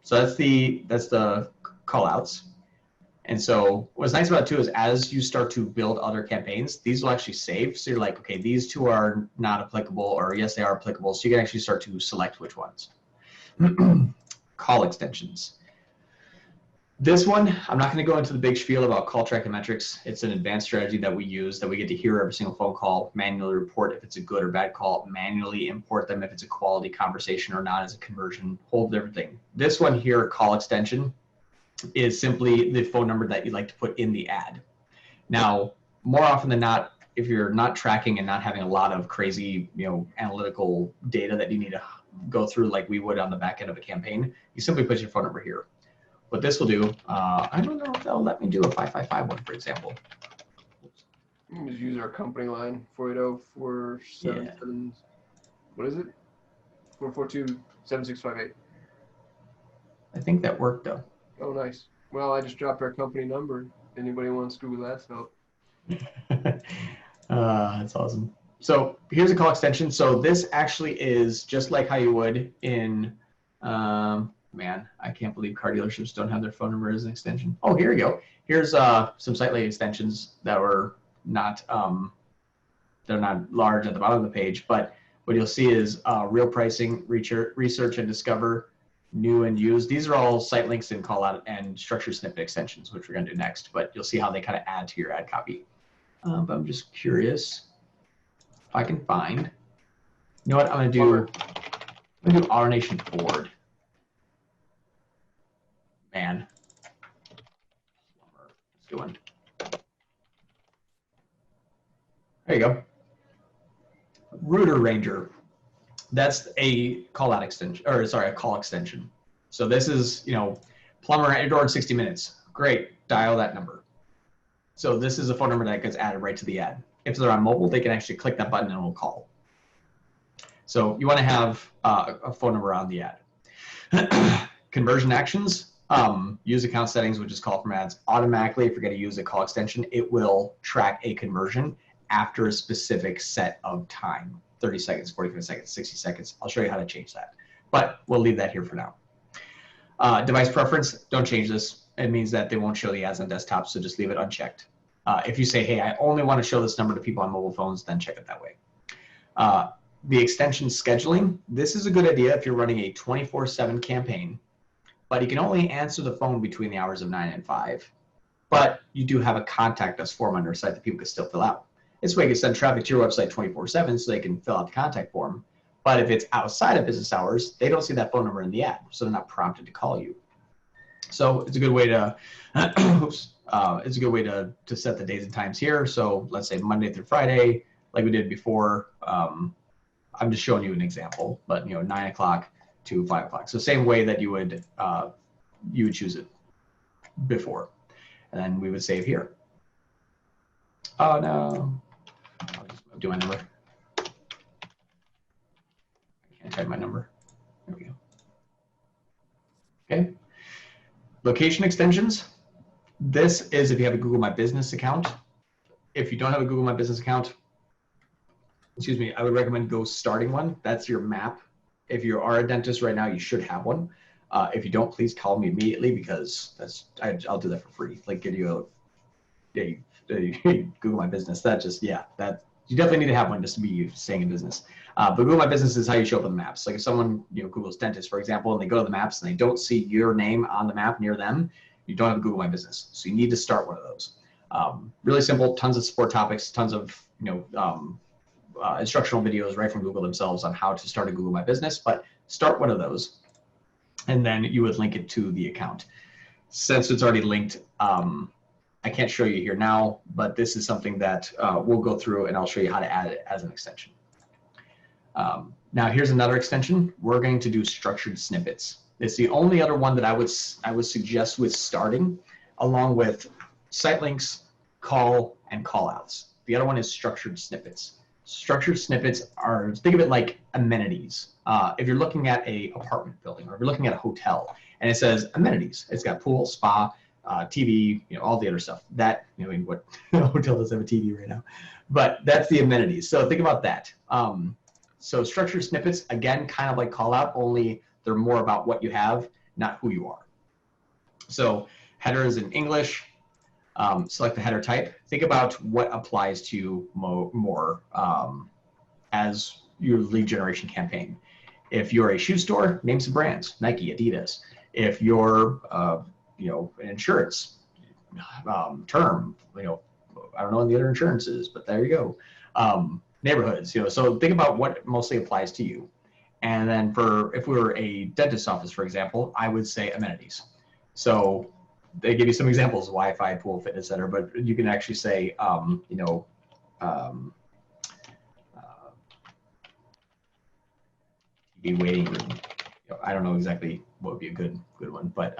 So that's the call outs. And so what's nice about it too is as you start to build other campaigns, these will actually save. So you're like, okay, these 2 are not applicable, or yes, they are applicable. So you can actually start to select which ones. Call extensions. This one, I'm not going to go into the big spiel about call tracking metrics. It's an advanced strategy that we use that we get to hear every single phone call, manually report if it's a good or bad call, manually import them if it's a quality conversation or not as a conversion, whole different thing. This one here, call extension, is simply the phone number that you'd like to put in the ad. Now, more often than not, if you're not tracking and not having a lot of crazy, you know, analytical data that you need to go through like we would on the back end of a campaign, you simply put your phone number here. What this will do, I don't know if they'll let me do a 555 one, for example. You can just use our company line, 480-477, Yeah. What is it? 442-7658. I think that worked though. Oh, nice. Well, I just dropped our company number. Anybody wants Google Ads help? That's awesome. So here's a call extension. So this actually is just like how you would in, man, I can't believe car dealerships don't have their phone number as an extension. Oh, here we go. Here's some site link extensions that were not, they're not large at the bottom of the page, but what you'll see is real pricing, research and discover, new and used. These are all site links and call out and structured snippet extensions, which we're going to do next, but you'll see how they kind of add to your ad copy. But I'm just curious if I can find, you know what, I'm going to do AutoNation Ford. Man, let's do one. There you go. Router Ranger. That's a call out extension, or sorry, a call extension. So this is, you know, plumber at your door in 60 minutes. Great, dial that number. So this is a phone number that gets added right to the ad. If they're on mobile, they can actually click that button and it will call. So you want to have a phone number on the ad. Conversion actions, use account settings, which is call from ads. Automatically, if you're going to use a call extension, it will track a conversion after a specific set of time, 30 seconds, 45 seconds, 60 seconds. I'll show you how to change that, but we'll leave that here for now. Device preference, don't change this. It means that they won't show the ads on desktop, so just leave it unchecked. If you say, hey, I only want to show this number to people on mobile phones, then check it that way. The extension scheduling, this is a good idea if you're running a 24/7 campaign, but you can only answer the phone between the hours of 9 and 5. But you do have a contact us form on your site that people can still fill out. This way you can send traffic to your website 24/7 so they can fill out the contact form. But if it's outside of business hours, they don't see that phone number in the ad, so they're not prompted to call you. So it's a good way to, it's a good way to set the days and times here. So let's say Monday through Friday, like we did before. I'm just showing you an example, but 9 o'clock to 5 o'clock. So same way that you would choose it before, and then we would save here. Oh no, I'll just do my number. I can't type my number. There we go. Okay. Location extensions. This is if you have a Google My Business account. If you don't have a Google My Business account, excuse me, I would recommend starting one. That's your map. If you are a dentist right now, you should have one. If you don't, please call me immediately because I'll do that for free. Like give you a Google My Business. That you definitely need to have one just to be staying in business. But Google My Business is how you show up on the maps. Like if someone Google's dentist, for example, and they go to the maps and they don't see your name on the map near them, you don't have a Google My Business. So you need to start one of those. Really simple, tons of support topics, tons of instructional videos right from Google themselves on how to start a Google My Business. But start one of those, and then you would link it to the account. Since it's already linked, I can't show you here now, but this is something that we'll go through and I'll show you how to add it as an extension. Now here's another extension. We're going to do structured snippets. It's the only other one that I would suggest with starting, along with site links, call, and call outs. The other one is structured snippets. Structured snippets are, think of it like amenities. If you're looking at a apartment building or if you're looking at a hotel and it says amenities, it's got pool, spa, TV, all the other stuff. That, what hotel doesn't have a TV right now, but that's the amenities. So think about that. So structured snippets, again, kind of like call out, only they're more about what you have, not who you are. So headers in English, select the header type. Think about what applies to you more as your lead generation campaign. If you're a shoe store, name some brands, Nike, Adidas. If you're an insurance term, I don't know what the other insurance is, but there you go. Neighborhoods, so think about what mostly applies to you. And then if we were a dentist office, for example, I would say amenities. So they give you some examples, Wi-Fi, pool, fitness center, but you can actually say, TV waiting room. I don't know exactly what would be a good one, but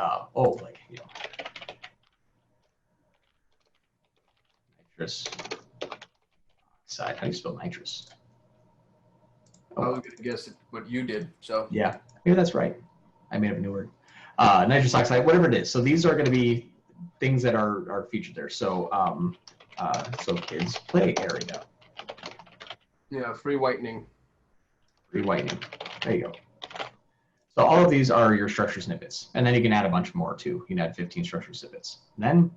nitrous oxide. How do you spell nitrous? I was going to guess what you did. So yeah, maybe that's right. I made up a new word. Nitrous oxide, whatever it is. So these are going to be things that are featured there. So so kids play area. Yeah, free whitening. Free whitening. There you go. So all of these are your structure snippets. And then you can add a bunch more too. You can add 15 structure snippets. And then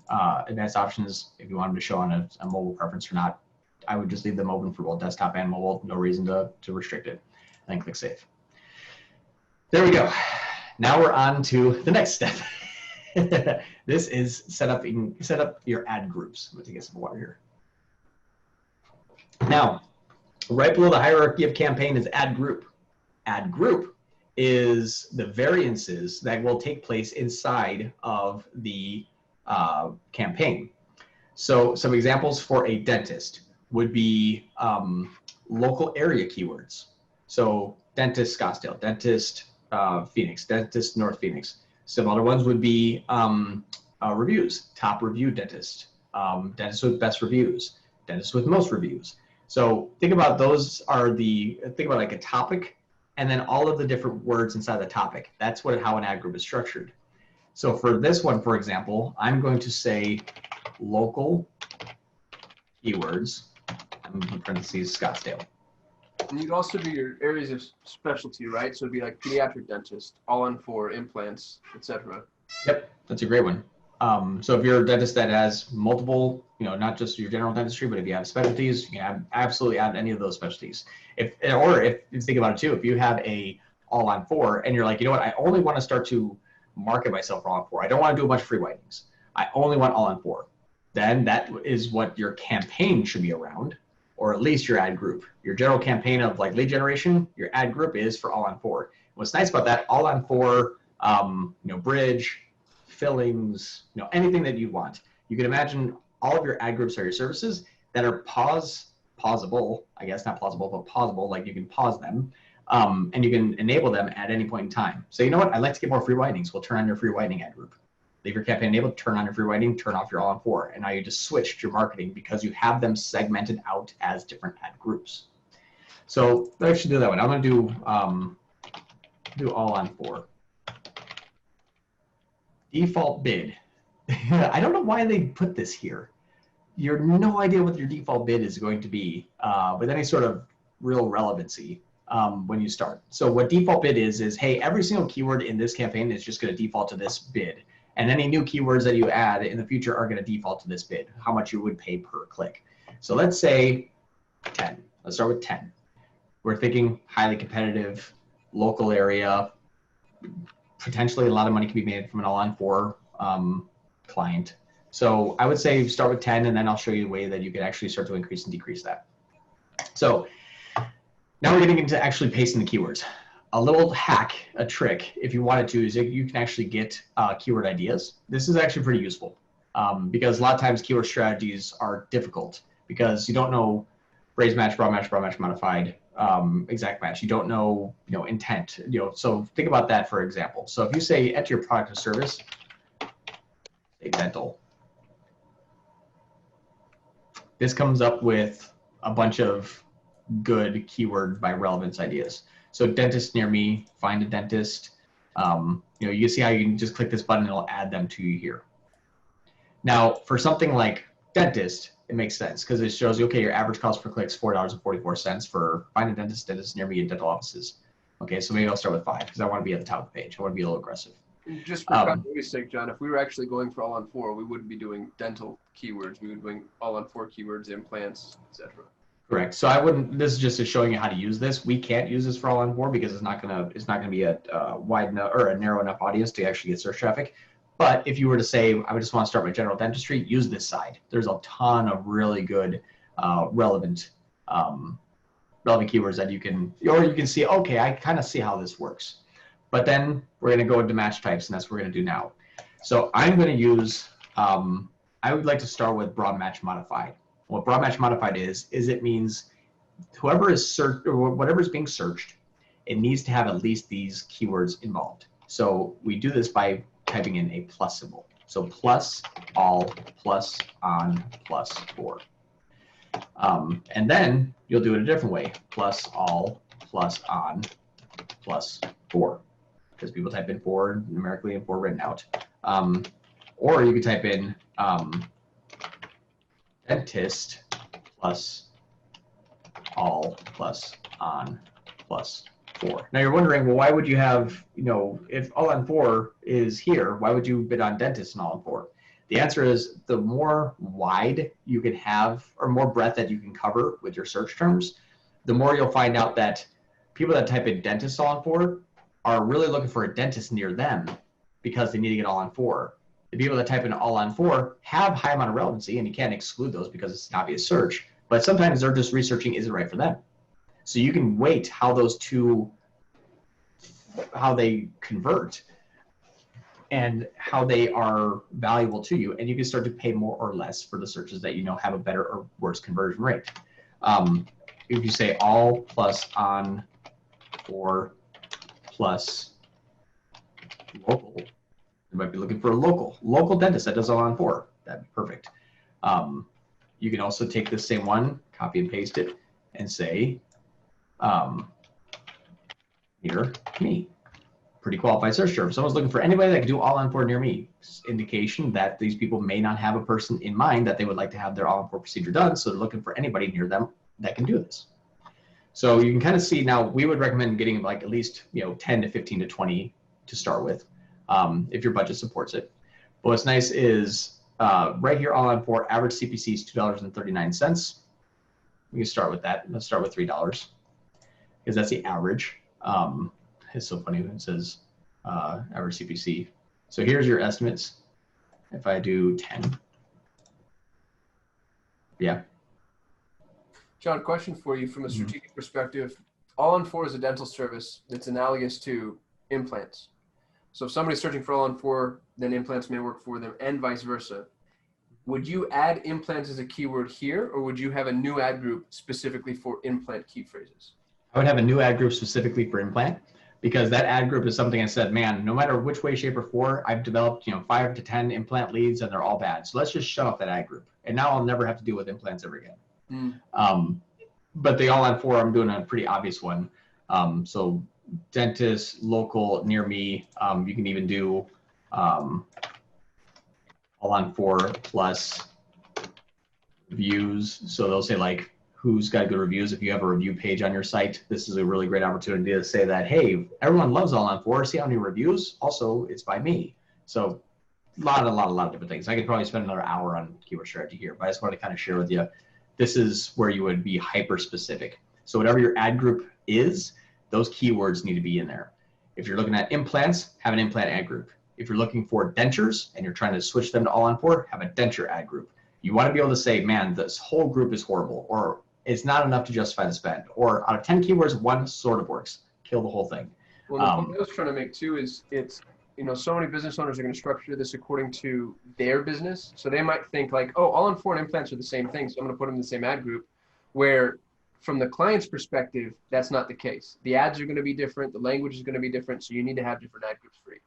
advanced options, if you want them to show on a mobile preference or not, I would just leave them open for both desktop and mobile. No reason to restrict it. And then click save. There we go. Now we're on to the next step. This is set up your ad groups. I'm going to take a sip of water here. Now, right below the hierarchy of campaign is ad group. Ad group is the variances that will take place inside of the campaign. So some examples for a dentist would be local area keywords. So dentist Scottsdale, dentist Phoenix, dentist North Phoenix. Some other ones would be reviews, top review dentist, dentist with best reviews, dentist with most reviews. So think about those are think about like a topic and then all of the different words inside the topic. That's how an ad group is structured. So for this one, for example, I'm going to say local keywords, I'm in parentheses, Scottsdale. And you could also do your areas of specialty, right? So it'd be like pediatric dentist, all-on-4, implants, etc. Yep, that's a great one. So if you're a dentist that has multiple, not just your general dentistry, but if you have specialties, you can absolutely add any of those specialties. If you think about it too, if you have a all-on-4 and you're like, you know what, I only want to start to market myself for all-on-4. I don't want to do a bunch of free whitenings. I only want all-on-4. Then that is what your campaign should be around, or at least your ad group. Your general campaign of like lead generation, your ad group is for all-on-4. What's nice about that, all-on-4, bridge, fillings, anything that you want. You can imagine all of your ad groups are your services that are pausable, I guess, not plausible, but pausable, like you can pause them, and you can enable them at any point in time. So you know what, I'd like to get more free whitenings. We'll turn on your free whitening ad group. Leave your campaign enabled, turn on your free whitening, turn off your all-on-4. And now you just switched your marketing because you have them segmented out as different ad groups. So let's actually do that one. I'm going to do all-on-4. Default bid. I don't know why they put this here. You have no idea what your default bid is going to be with any sort of real relevancy when you start. So what default bid is, hey, every single keyword in this campaign is just going to default to this bid. And any new keywords that you add in the future are going to default to this bid, how much you would pay per click. So let's say 10. Let's start with 10. We're thinking highly competitive, local area, potentially a lot of money can be made from an all-on-4 client. So I would say start with 10, and then I'll show you a way that you can actually start to increase and decrease that. So now we're getting into actually pasting the keywords. A little hack, a trick, if you wanted to, is you can actually get keyword ideas. This is actually pretty useful because a lot of times keyword strategies are difficult because you don't know phrase match, broad match, modified, exact match. You don't know, intent. So think about that for example. So if you say enter your product or service, say dental. This comes up with a bunch of good keyword by relevance ideas. So dentist near me, find a dentist. You can see how you can just click this button and it'll add them to you here. Now, for something like dentist, it makes sense because it shows you, okay, your average cost per click is $4.44 for find a dentist near me in dental offices. Okay, so maybe I'll start with 5 because I want to be at the top of the page. I want to be a little aggressive. Just for continuity's sake, John, if we were actually going for all-on-4, we wouldn't be doing dental keywords. We would be doing all-on-4 keywords, implants, etc. Correct. So I wouldn't. This is just showing you how to use this. We can't use this for all-on-4 because it's not gonna be a wide enough or a narrow enough audience to actually get search traffic. But if you were to say, I would just want to start with general dentistry, use this side. There's a ton of really good relevant keywords that you can see. Okay, I kind of see how this works. But then we're going to go into match types, and that's what we're going to do now. So I'm going to use. I would like to start with broad match modified. What broad match modified is it means whoever is searched or whatever is being searched, it needs to have at least these keywords involved. So we do this by typing in a plus symbol. So plus all, plus on, plus for. And then you'll do it a different way. Plus all, plus on, plus for. Because people type in for numerically and for written out. Or you could type in dentist plus all plus on plus for. Now you're wondering, well, why would you have, if all on for is here, why would you bid on dentist and all on for? The answer is the more wide you can have, or more breadth that you can cover with your search terms, the more you'll find out that people that type in dentist all on for are really looking for a dentist near them because they need to get all on for. The people that type in all on for have high amount of relevancy, and you can't exclude those because it's an obvious search, but sometimes they're just researching isn't right for them. So you can weight how those two, how they convert and how they are valuable to you, and you can start to pay more or less for the searches that have a better or worse conversion rate. If you say all plus on for plus local, you might be looking for a local dentist that does all on for. That'd be perfect. You can also take the same one, copy and paste it, and say near me. Pretty qualified search term. If someone's looking for anybody that can do all on for near me, it's indication that these people may not have a person in mind that they would like to have their all on for procedure done, so they're looking for anybody near them that can do this. So you can kind of see now, we would recommend getting like at least 10 to 15 to 20 to start with, if your budget supports it. But what's nice is right here, all on for, average CPC is $2.39. We can start with that. Let's start with $3 because that's the average. It's so funny when it says average CPC. So here's your estimates. If I do 10, yeah. John, question for you from a strategic perspective. All on for is a dental service that's analogous to implants. So if somebody's searching for all on for, then implants may work for them, and vice versa. Would you add implants as a keyword here, or would you have a new ad group specifically for implant key phrases? I would have a new ad group specifically for implant, because that ad group is something I said, man, no matter which way, shape, or form, I've developed 5 to 10 implant leads and they're all bad. So let's just shut off that ad group. And now I'll never have to deal with implants ever again. But the all on for, I'm doing a pretty obvious one. So dentist, local, near me. You can even do all on for plus views. So they'll say like, who's got good reviews. If you have a review page on your site, this is a really great opportunity to say that, hey, everyone loves all on for. See how many reviews? Also, it's by me. So a lot of different things. I could probably spend another hour on keyword strategy here, but I just want to kind of share with you, this is where you would be hyper specific. So whatever your ad group is, those keywords need to be in there. If you're looking at implants, have an implant ad group. If you're looking for dentures and you're trying to switch them to all on for, have a denture ad group. You want to be able to say, man, this whole group is horrible, or it's not enough to justify the spend, or out of 10 keywords, one sort of works. Kill the whole thing. Well, the point I was trying to make too is it's, so many business owners are going to structure this according to their business. So they might think like, oh, all on for and implants are the same thing, so I'm going to put them in the same ad group, where from the client's perspective, that's not the case. The ads are going to be different. The language is going to be different. So you need to have different ad groups for each.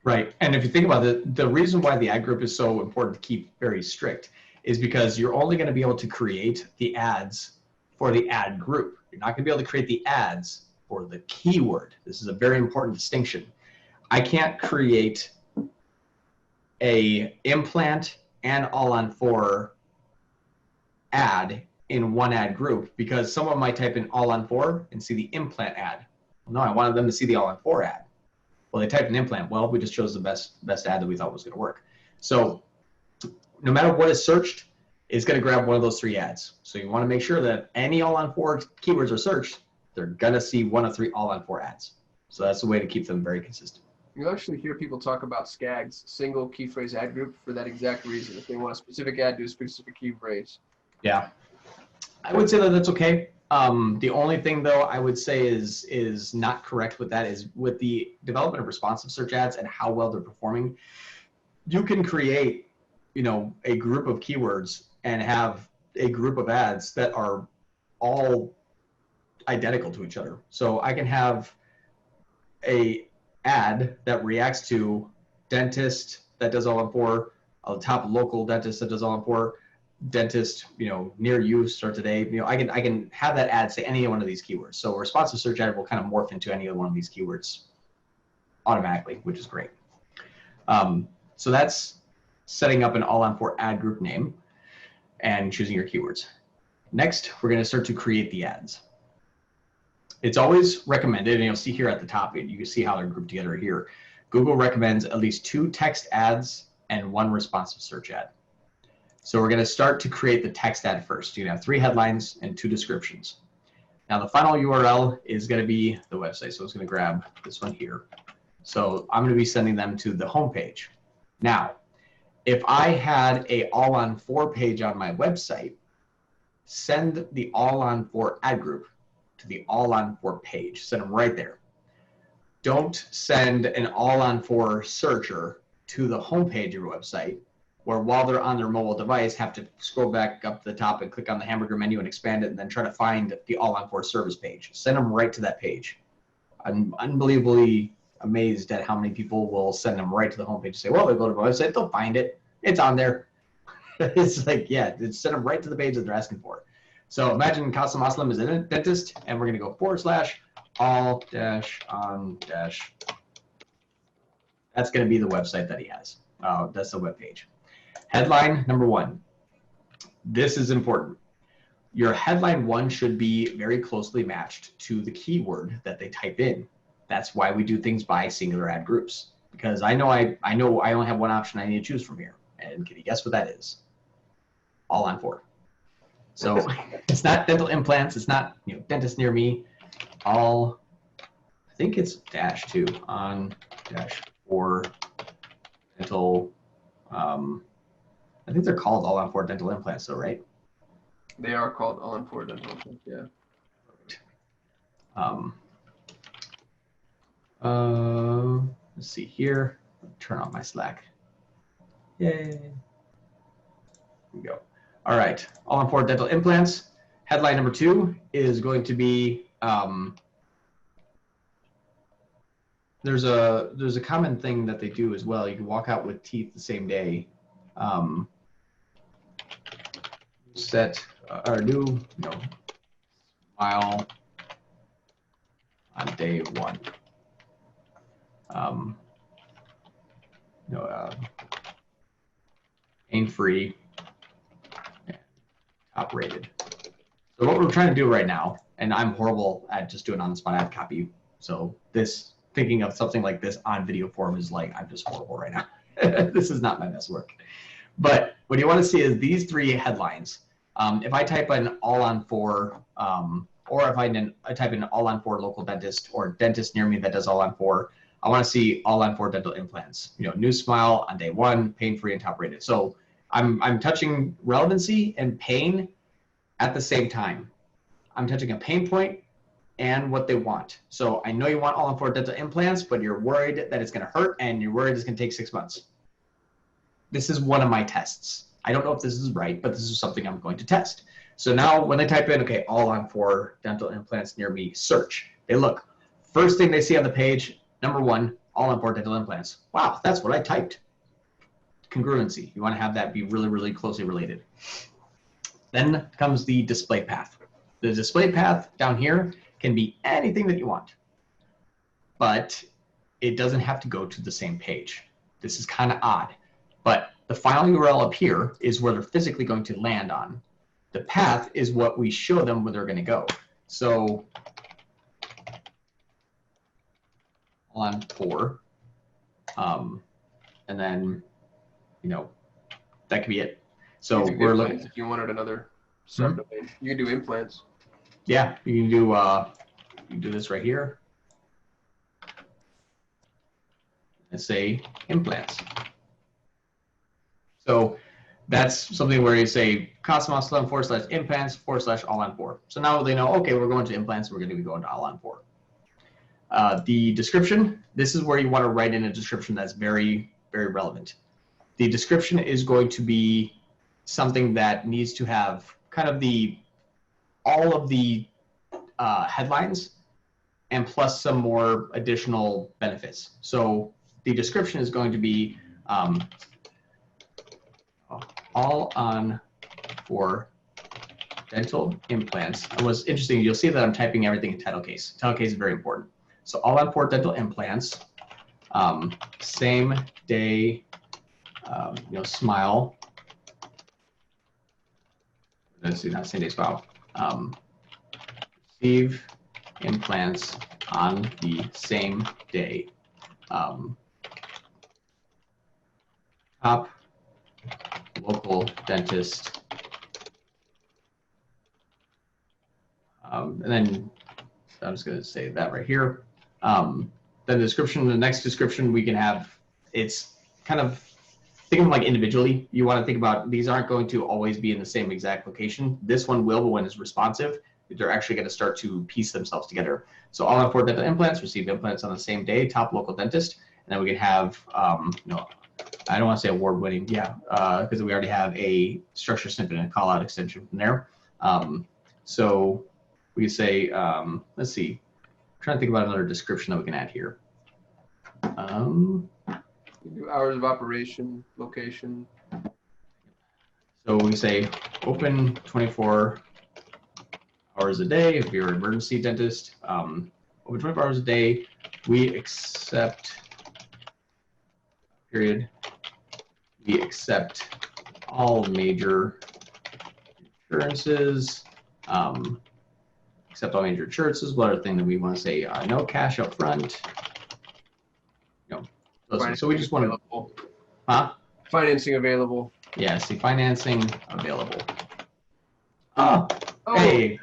Right. And if you think about it, the reason why the ad group is so important to keep very strict is because you're only going to be able to create the ads for the ad group. You're not going to be able to create the ads for the keyword. This is a very important distinction. I can't create a implant and all on for ad in one ad group because someone might type in all on for and see the implant ad. Well, no, I wanted them to see the all on for ad. Well, they typed an implant. Well, we just chose the best ad that we thought was going to work. So no matter what is searched, it's going to grab one of those 3 ads. So you want to make sure that any all on for keywords are searched, they're going to see one of 3 all on for ads. So that's the way to keep them very consistent. You actually hear people talk about SCAGs, single key phrase ad group, for that exact reason. If they want a specific ad, do a specific key phrase. Yeah, I would say that that's okay. The only thing though I would say is not correct with that is with the development of responsive search ads and how well they're performing, you can create, a group of keywords and have a group of ads that are all identical to each other. So I can have a ad that reacts to dentist that does all on for, a top local dentist that does all on for, dentist, near you, start today. I can have that ad say any one of these keywords. So a responsive search ad will kind of morph into any one of these keywords automatically, which is great. So that's setting up an all on for ad group name and choosing your keywords. Next, we're going to start to create the ads. It's always recommended, and you'll see here at the top, you can see how they're grouped together here. Google recommends at least 2 text ads and 1 responsive search ad. So we're going to start to create the text ad first. You have 3 headlines and 2 descriptions. Now the final URL is going to be the website. So it's going to grab this one here. So I'm going to be sending them to the home page. Now, if I had a all on 4 page on my website, send the all on 4 ad group to the all on 4 page. Send them right there. Don't send an all on 4 searcher to the home page of your website, where while they're on their mobile device, have to scroll back up to the top and click on the hamburger menu and expand it, and then try to find the all on 4 service page. Send them right to that page. I'm unbelievably amazed at how many people will send them right to the homepage and say, well, they go to my website, they'll find it. It's on there. It's like, yeah, it's send them right to the page that they're asking for. So imagine Qasim Aslam is a dentist, and we're going to go / all - on - that's going to be the website that he has. That's the web page. Headline number 1. This is important. Your headline 1 should be very closely matched to the keyword that they type in. That's why we do things by singular ad groups, because I know I only have one option I need to choose from here. And can you guess what that is? All on 4. So it's not dental implants. It's not, dentist near me. I think it's -2 on -4 dental. I think they're called all on 4 dental implants, though, right? They are called all on 4 dental implants. Yeah. Let's see here. Turn off my Slack. Yay. Here we go. All right. All on 4 dental implants. Headline number 2 is going to be there's a common thing that they do as well. You can walk out with teeth the same day. Set or new smile on day 1. Pain-free, top rated. So what we're trying to do right now, and I'm horrible at just doing on the spot ad copy. So thinking of something like this on video form is like, I'm just horrible right now. This is not my best work. But what you want to see is these 3 headlines. If I type in all on 4, or if I type in all on 4 local dentist or dentist near me that does all on 4, I want to see all on 4 dental implants. New smile on day 1, pain-free and top rated. So I'm touching relevancy and pain at the same time. I'm touching a pain point and what they want. So I know you want all on 4 dental implants, but you're worried that it's going to hurt and you're worried it's going to take 6 months. This is one of my tests. I don't know if this is right, but this is something I'm going to test. So now when they type in, okay, all on 4 dental implants near me, search. They look. First thing they see on the page, number 1, all on 4 dental implants. Wow, that's what I typed. Congruency. You want to have that be really, really closely related. Then comes the display path. The display path down here can be anything that you want, but it doesn't have to go to the same page. This is kind of odd, but the final URL up here is where they're physically going to land on. The path is what we show them where they're going to go. So on 4, and then, that could be it. So we're looking. If you wanted another subdomain, you can do implants. Yeah, you can do this right here. Let's say implants. So that's something where you say Qasim Aslam / implants / all on 4. So now they know, okay, we're going to implants, we're going to be going to all on 4. The description, this is where you want to write in a description that's very, very relevant. The description is going to be something that needs to have kind of all of the headlines and plus some more additional benefits. So the description is going to be all on 4 dental implants. And what's interesting, you'll see that I'm typing everything in title case. Title case is very important. So all on 4 dental implants, same day, smile. let's see, not same day swap. Receive implants on the same day. Top local dentist. And then I'm just going to say that right here. Then the description, the next description we can have, it's kind of, think of them like individually. You want to think about, these aren't going to always be in the same exact location. This one will, but when it's responsive, they're actually going to start to piece themselves together. So all important dental implants, receive implants on the same day, top local dentist. And then we can have, no, I don't want to say award-winning, yeah, because we already have a structure snippet and a call-out extension from there. So we can say, let's see, I'm trying to think about another description that we can add here. You do hours of operation, location. So we say open 24 hours a day if you're an emergency dentist. Open 24 hours a day. We accept, period. We accept all major insurances. Accept all major insurances. What other thing that we want to say? No cash up front. So we just want to, huh? Financing available. Yeah, see, financing available. Oh, hey.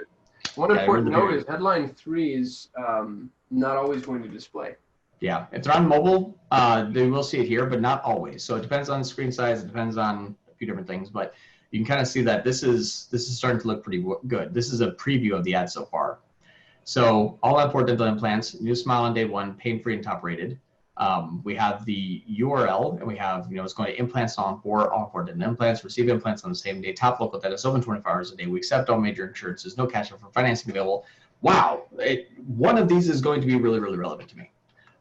One important note is headline 3 is not always going to display. Yeah, if they're on mobile, they will see it here, but not always. So it depends on the screen size. It depends on a few different things, but you can kind of see that this is starting to look pretty good. This is a preview of the ad so far. So all import dental implants, new smile on day 1, pain-free and top rated. We have the URL, and we have, it's going to implants on for all import dental implants, receive implants on the same day, top local dentist, open 24 hours a day. We accept all major insurances, no cash for financing available. Wow, one of these is going to be really, really relevant to me.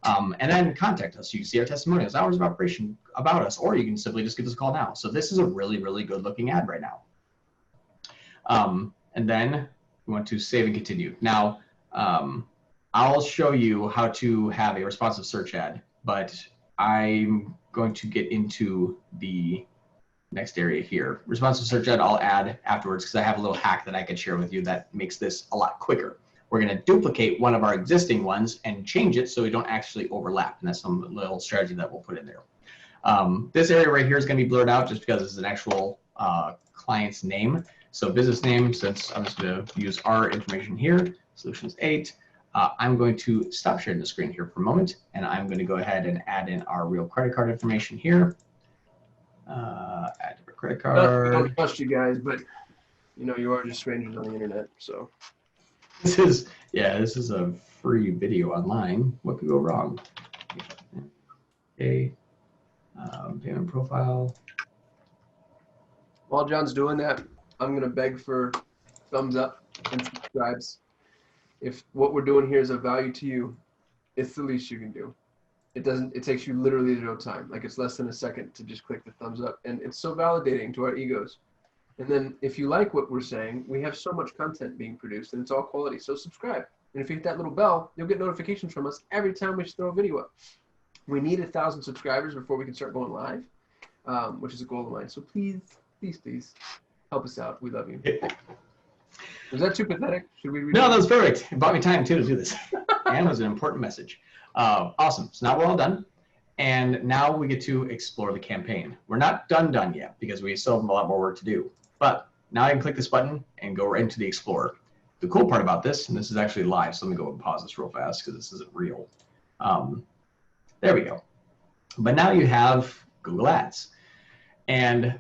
And then contact us. You can see our testimonials, hours of operation, about us, or you can simply just give us a call now. So this is a really, really good looking ad right now. And then we want to save and continue. Now, I'll show you how to have a responsive search ad, but I'm going to get into the next area here. Responsive search ad I'll add afterwards because I have a little hack that I could share with you that makes this a lot quicker. We're going to duplicate one of our existing ones and change it so we don't actually overlap, and that's some little strategy that we'll put in there. This area right here is going to be blurred out just because it's an actual client's name. So business name, since I'm just going to use our information here, Solutions 8. I'm going to stop sharing the screen here for a moment, and I'm going to go ahead and add in our real credit card information here. Add a credit card. I don't trust you guys, but you are just strangers on the internet, so. This is a free video online. What could go wrong? Okay, payment profile. While John's doing that, I'm going to beg for thumbs up and subscribes. If what we're doing here is of value to you, it's the least you can do. It takes you literally 0 time. Like, it's less than a second to just click the thumbs up. And it's so validating to our egos. And then if you like what we're saying, we have so much content being produced and it's all quality. So subscribe. And if you hit that little bell, you'll get notifications from us every time we throw a video up. We need 1,000 subscribers before we can start going live, which is a goal of mine. So please, please, please help us out. We love you. Was that too pathetic? Should we read No, that was perfect. It bought me time too to do this. And it was an important message. Awesome. So now we're all done. And now we get to explore the campaign. We're not done yet because we still have a lot more work to do. But now I can click this button and go right into the Explorer. The cool part about this, and this is actually live, so let me go and pause this real fast because this isn't real. There we go. But now you have Google Ads. And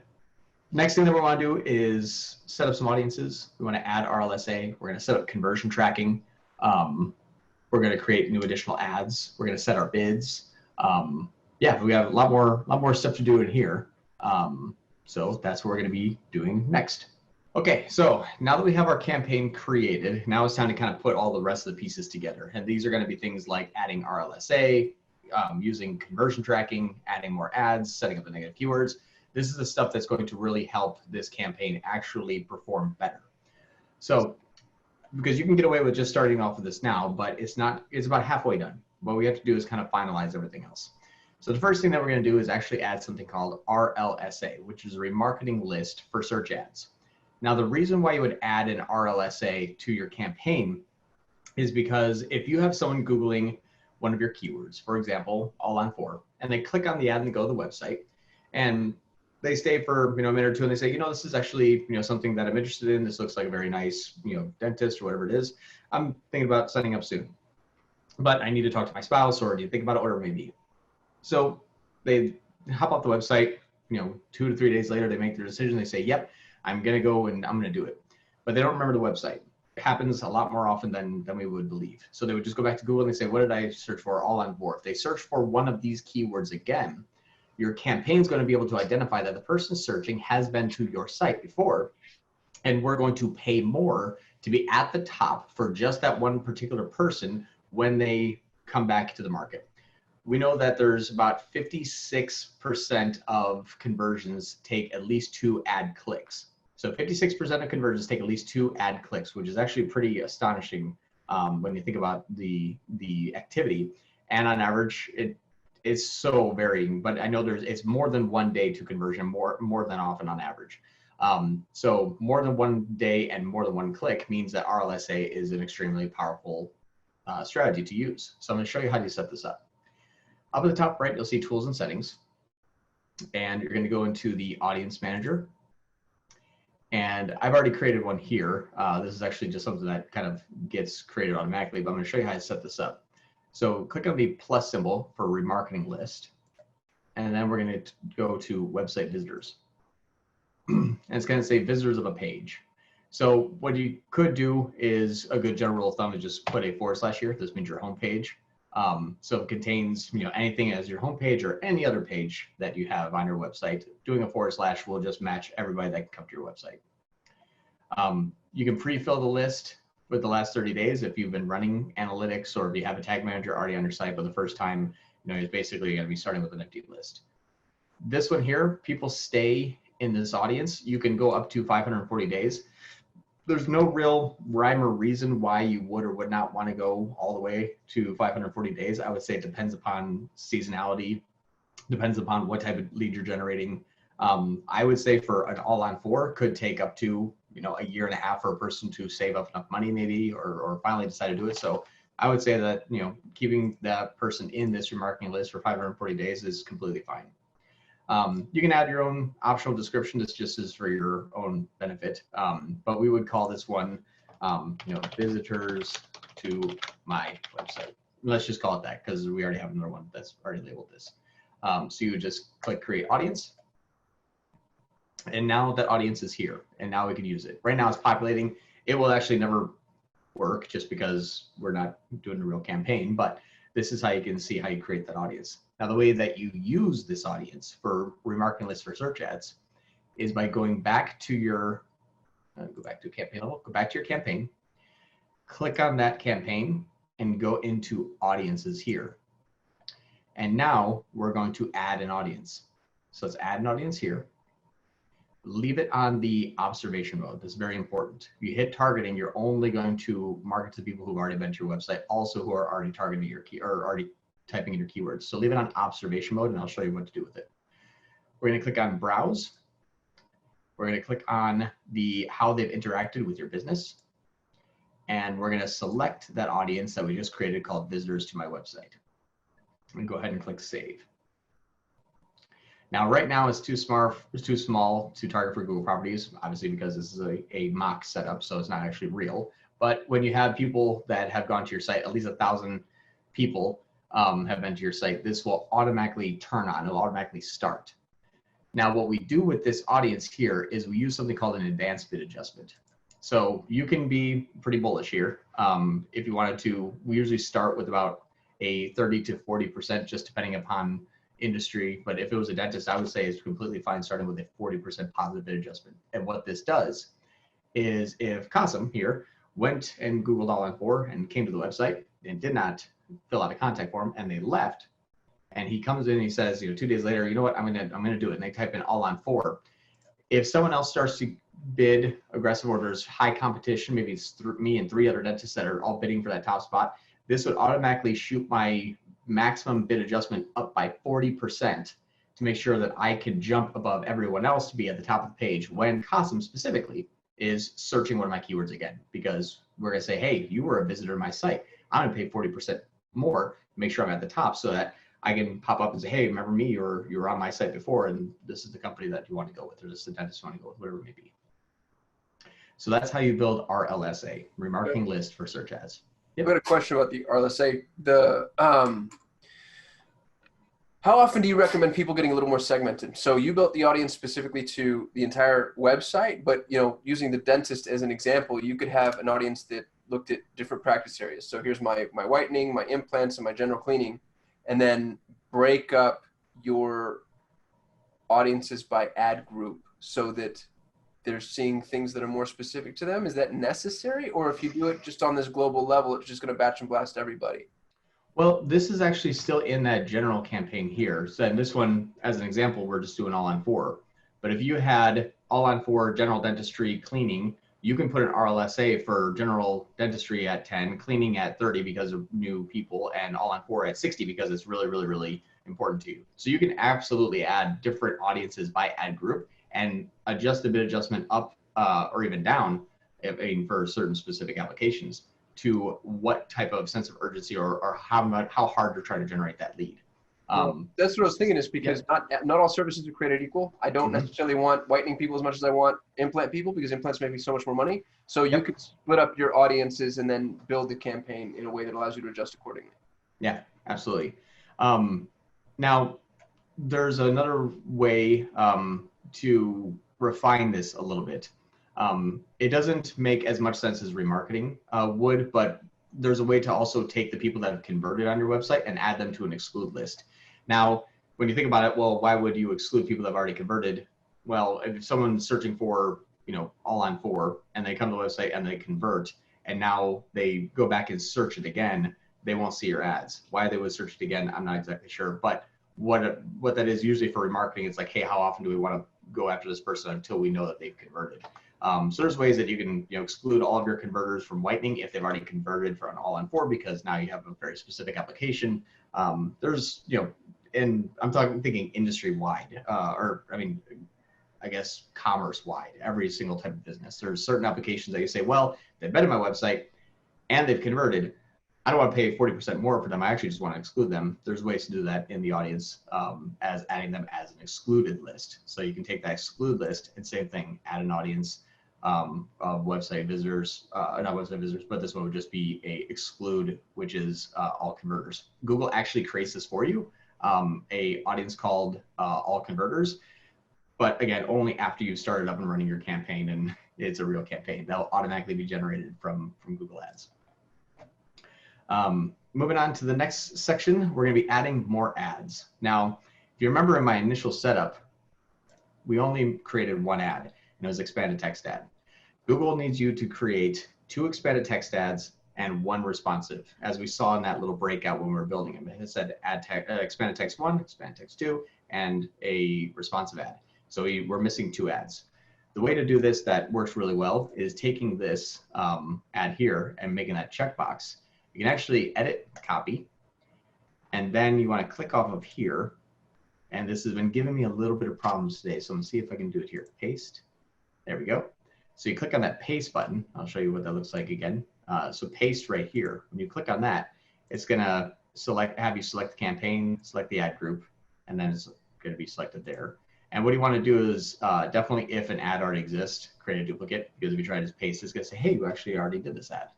next thing that we want to do is set up some audiences. We want to add RLSA. We're going to set up conversion tracking. We're going to create new additional ads. We're going to set our bids. Yeah, we have a lot more stuff to do in here. So that's what we're going to be doing next. Okay, so now that we have our campaign created, now it's time to kind of put all the rest of the pieces together. And these are going to be things like adding RLSA, using conversion tracking, adding more ads, setting up the negative keywords. This is the stuff that's going to really help this campaign actually perform better. So, because you can get away with just starting off with this now, but it's about halfway done. What we have to do is kind of finalize everything else. So the first thing that we're going to do is actually add something called RLSA, which is a remarketing list for search ads. Now, the reason why you would add an RLSA to your campaign is because if you have someone Googling one of your keywords, for example, all on 4, and they click on the ad and they go to the website, and they stay for a minute or two, and they say, this is actually something that I'm interested in. This looks like a very nice dentist or whatever it is. I'm thinking about signing up soon, but I need to talk to my spouse, or do you think about it, whatever it may be. So they hop off the website. 2 to 3 days later, they make their decision. They say, "Yep, I'm gonna go and I'm gonna do it," but they don't remember the website. It happens a lot more often than we would believe. So they would just go back to Google and they say, what did I search for? All on 4. If they search for one of these keywords again, your campaign is going to be able to identify that the person searching has been to your site before, and we're going to pay more to be at the top for just that one particular person when they come back to the market. We know that there's about 56% of conversions take at least 2 ad clicks. So 56% of conversions take at least 2 ad clicks, which is actually pretty astonishing when you think about the activity. And on average, it is so varying, but I know it's more than 1 day to conversion, more than often on average. So more than 1 day and more than 1 click means that RLSA is an extremely powerful strategy to use. So I'm going to show you how to set this up. Up at the top right, you'll see Tools and Settings, and you're going to go into the Audience Manager. And I've already created one here. This is actually just something that kind of gets created automatically, but I'm going to show you how to set this up. So click on the plus symbol for remarketing list, and then we're going to go to website visitors. And it's going to say visitors of a page. So what you could do is a good general rule of thumb is just put a / here. This means your home page. So it contains anything as your home page or any other page that you have on your website. Doing a / will just match everybody that can come to your website. You can pre-fill the list with the last 30 days if you've been running analytics, or if you have a tag manager already on your site, but the first time, it's basically going to be starting with an empty list. This one here, people stay in this audience. You can go up to 540 days. There's no real rhyme or reason why you would or would not want to go all the way to 540 days. I would say it depends upon seasonality, depends upon what type of lead you're generating. I would say for an all on 4 could take up to, a year and a half for a person to save up enough money maybe, or finally decide to do it. So I would say that, keeping that person in this remarketing list for 540 days is completely fine. You can add your own optional description. This just is for your own benefit. But we would call this one, visitors to my website. Let's just call it that because we already have another one that's already labeled this. So you would just click create audience. And now that audience is here, and now we can use it. Right now it's populating. It will actually never work just because we're not doing a real campaign, but this is how you can see how you create that audience. Now, the way that you use this audience for remarketing lists for search ads is by going back to your, go back to campaign level, go back to your campaign, click on that campaign, and go into audiences here. And now we're going to add an audience. So let's add an audience here. Leave it on the observation mode. This is very important. If you hit targeting, you're only going to market to people who've already been to your website, also who are already targeting your key or already typing in your keywords. So leave it on observation mode, and I'll show you what to do with it. We're going to click on browse. We're going to click on the how they've interacted with your business. And we're going to select that audience that we just created called visitors to my website. And go ahead and click save. Now, right now it's too small to target for Google properties, obviously because this is a mock setup, so it's not actually real. But when you have people that have gone to your site, at least 1,000 people have been to your site, this will automatically turn on, it'll automatically start. Now, what we do with this audience here is we use something called an advanced bid adjustment. So you can be pretty bullish here. If you wanted to, we usually start with about a 30 to 40%, just depending upon industry. But if it was a dentist, I would say it's completely fine starting with a 40% positive bid adjustment. And what this does is if Qasim here went and Googled all on 4 and came to the website and did not fill out a contact form and they left, and he comes in and he says, 2 days later, you know what, I'm gonna do it, and they type in all on 4. If someone else starts to bid aggressive orders, high competition, maybe it's me and 3 other dentists that are all bidding for that top spot, this would automatically shoot my maximum bid adjustment up by 40% to make sure that I can jump above everyone else to be at the top of the page when Qasim specifically is searching one of my keywords again, because we're going to say, hey, you were a visitor to my site. I'm going to pay 40% more, make sure I'm at the top so that I can pop up and say, hey, remember me? You were on my site before, and this is the company that you want to go with, or this is the dentist you want to go with, whatever it may be. So that's how you build RLSA, remarketing list for search ads. Yep. I got a question about the RLSA. How often do you recommend people getting a little more segmented? So you built the audience specifically to the entire website, but using the dentist as an example, you could have an audience that looked at different practice areas. So here's my whitening, my implants, and my general cleaning, and then break up your audiences by ad group so that they're seeing things that are more specific to them. Is that necessary? Or if you do it just on this global level, it's just going to batch and blast everybody? Well, this is actually still in that general campaign here. So in this one, as an example, we're just doing all on 4. But if you had all on 4 general dentistry cleaning, you can put an RLSA for general dentistry at 10, cleaning at 30 because of new people, and all on 4 at 60 because it's really, really, really important to you. So you can absolutely add different audiences by ad group and adjust a bit adjustment up or even down for certain specific applications to what type of sense of urgency or how hard you're trying to generate that lead. That's what I was thinking, is because not all services are created equal. I don't necessarily want whitening people as much as I want implant people, because implants make me so much more money. So you could split up your audiences and then build the campaign in a way that allows you to adjust accordingly. Yeah, absolutely. Now, there's another way to refine this a little bit. It doesn't make as much sense as remarketing would, but there's a way to also take the people that have converted on your website and add them to an exclude list. Now, when you think about it, well, why would you exclude people that have already converted? Well, if someone's searching for, all on 4 and they come to the website and they convert, and now they go back and search it again, they won't see your ads. Why they would search it again, I'm not exactly sure. But what that is usually for remarketing, it's like, hey, how often do we want to go after this person until we know that they've converted? So there's ways that you can exclude all of your converters from whitening if they've already converted for an all on 4, because now you have a very specific application. There's, and I'm thinking industry wide, I guess commerce wide, every single type of business. There's certain applications that you say, well, they've been on my website and they've converted. I don't want to pay 40% more for them. I actually just want to exclude them. There's ways to do that in the audience as adding them as an excluded list. So you can take that exclude list and same thing, add an audience of website visitors, not website visitors, but this one would just be a exclude, which is all converters. Google actually creates this for you, a audience called all converters. But again, only after you've started up and running your campaign and it's a real campaign. That'll automatically be generated from Google Ads. Moving on to the next section, we're going to be adding more ads. Now, if you remember in my initial setup, we only created one ad, and it was expanded text ad. Google needs you to create 2 expanded text ads and 1 responsive, as we saw in that little breakout when we were building them. It said expanded text 1, expanded text 2, and a responsive ad. So we're missing 2 ads. The way to do this that works really well is taking this ad here and making that checkbox. You can actually edit, copy, and then you want to click off of here. And this has been giving me a little bit of problems today, so I'm gonna see if I can do it here. Paste, there we go. So you click on that paste button. I'll show you what that looks like again. So paste right here. When you click on that, it's gonna have you select the campaign, select the ad group, and then it's gonna be selected there. And what you want to do is definitely, if an ad already exists, create a duplicate, because if you try to just paste, it's gonna say, hey, you actually already did this ad.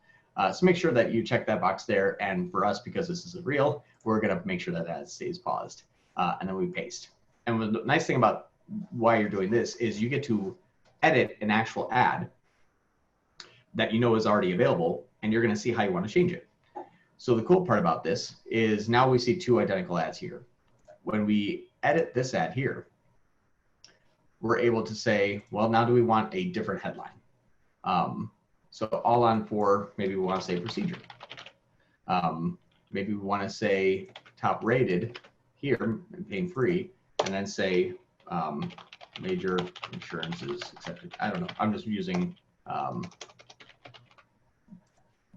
So make sure that you check that box there. And for us, because this is real, we're going to make sure that ad stays paused. And then we paste. And the nice thing about why you're doing this is you get to edit an actual ad that is already available, and you're going to see how you want to change it. So the cool part about this is now we see 2 identical ads here. When we edit this ad here, we're able to say, well, now do we want a different headline? So all on 4, maybe we want to say procedure. Maybe we want to say top rated here and pain free, and then say major insurances accepted. I don't know. I'm just using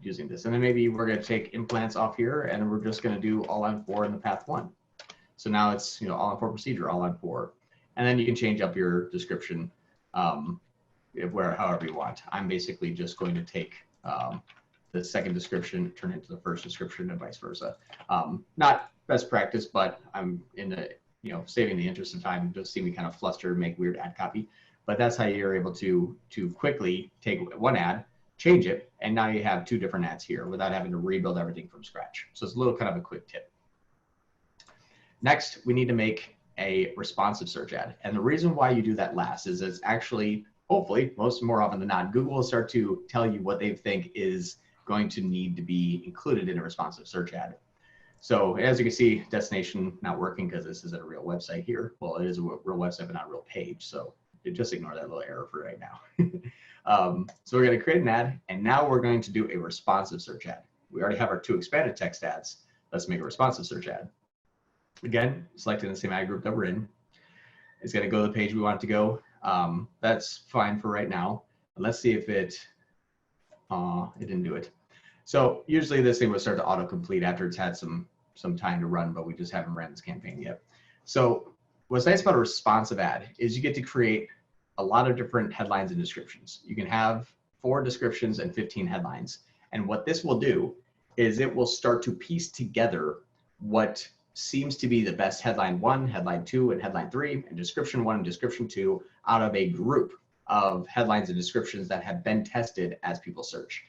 this. And then maybe we're going to take implants off here, and we're just going to do all on 4 in the path 1. So now it's all on 4 procedure, all on 4. And then you can change up your description however you want. I'm basically just going to take the second description, turn it into the first description, and vice versa. Not best practice, but I'm in the, saving the interest of time. Just see me kind of fluster, make weird ad copy. But that's how you're able to quickly take one ad, change it, and now you have two different ads here without having to rebuild everything from scratch. So it's a little kind of a quick tip. Next, we need to make a responsive search ad. And the reason why you do that last is it's actually, hopefully, more often than not, Google will start to tell you what they think is going to need to be included in a responsive search ad. So as you can see, destination not working because this isn't a real website here. Well, it is a real website, but not a real page. So just ignore that little error for right now. So we're going to create an ad, and now we're going to do a responsive search ad. We already have our two expanded text ads. Let's make a responsive search ad. Again, selecting the same ad group that we're in. It's going to go to the page we want it to go. That's fine for right now. Let's see if it didn't do it. So usually this thing will start to autocomplete after it's had some time to run, but we just haven't ran this campaign yet. So what's nice about a responsive ad is you get to create a lot of different headlines and descriptions. You can have 4 descriptions and 15 headlines. And what this will do is it will start to piece together what seems to be the best headline 1, headline 2, and headline 3, and description 1 and description 2 out of a group of headlines and descriptions that have been tested as people search.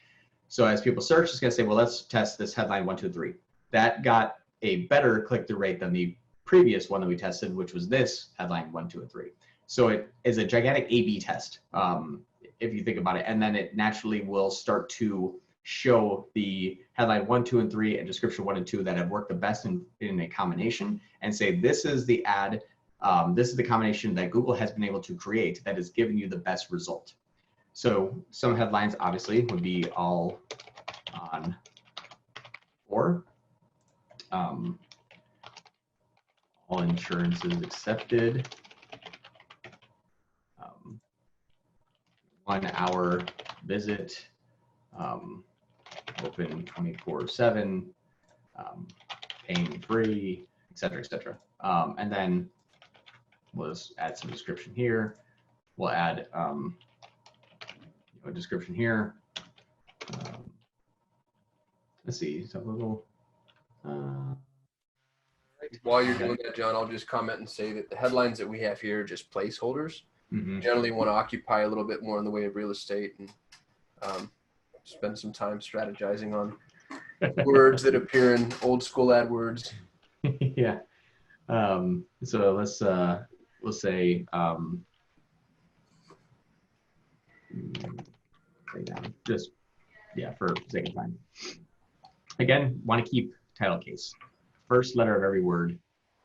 So as people search, it's going to say, well, let's test this headline 1, 2, 3. That got a better click-through rate than the previous one that we tested, which was this headline 1, 2, and 3. So it is a gigantic A/B test, if you think about it, and then it naturally will start to show the headline 1, 2, and 3 and description 1 and 2 that have worked the best in a combination, and say this is the ad, this is the combination that Google has been able to create that is giving you the best result. So some headlines obviously would be all on 4. All insurances accepted. 1 hour visit. Open 24/7, pain free, et cetera, et cetera. And then we'll just add some description here. We'll add a description here. Let's see, it's a little. While you're doing that, John, I'll just comment and say that the headlines that we have here are just placeholders. Generally want to occupy a little bit more in the way of real estate and spend some time strategizing on words that appear in old school AdWords. Yeah. So let's we'll say just for sake of time. Again, want to keep title case. First letter of every word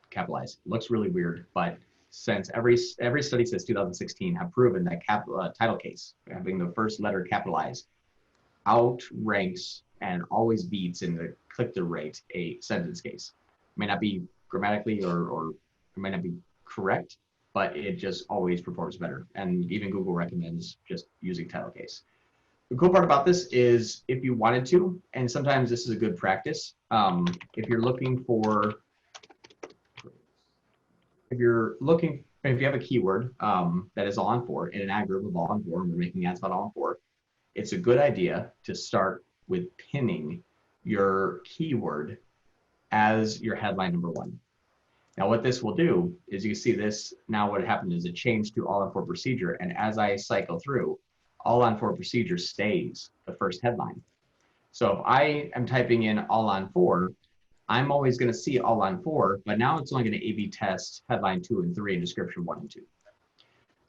capitalized. Looks really weird, but since every study since 2016 have proven that title case, having the first letter capitalized, outranks and always beats in the click-through rate a sentence case. It may not be grammatically or it might not be correct, but it just always performs better. And even Google recommends just using title case. The cool part about this is if you wanted to, and sometimes this is a good practice, if you're looking for, if you have a keyword that is all on 4 in an ad group of all on 4, and we're making ads about all on 4, it's a good idea to start with pinning your keyword as your headline number 1. Now what this will do is you see this, now what happened is it changed to all on 4 procedure, and as I cycle through, all on 4 procedure stays the first headline. So if I am typing in all on 4, I'm always going to see all on 4, but now it's only going to A/B test headline 2 and 3 and description 1 and 2.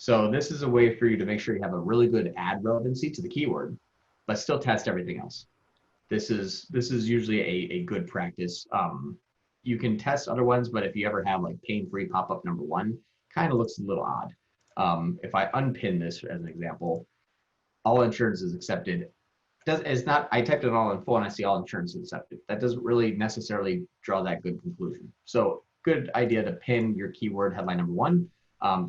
So this is a way for you to make sure you have a really good ad relevancy to the keyword, but still test everything else. This is usually a good practice. You can test other ones, but if you ever have like pain-free pop-up number 1, kind of looks a little odd. If I unpin this as an example, all insurance is accepted. I typed it all in full and I see all insurance is accepted. That doesn't really necessarily draw that good conclusion. So good idea to pin your keyword headline number 1.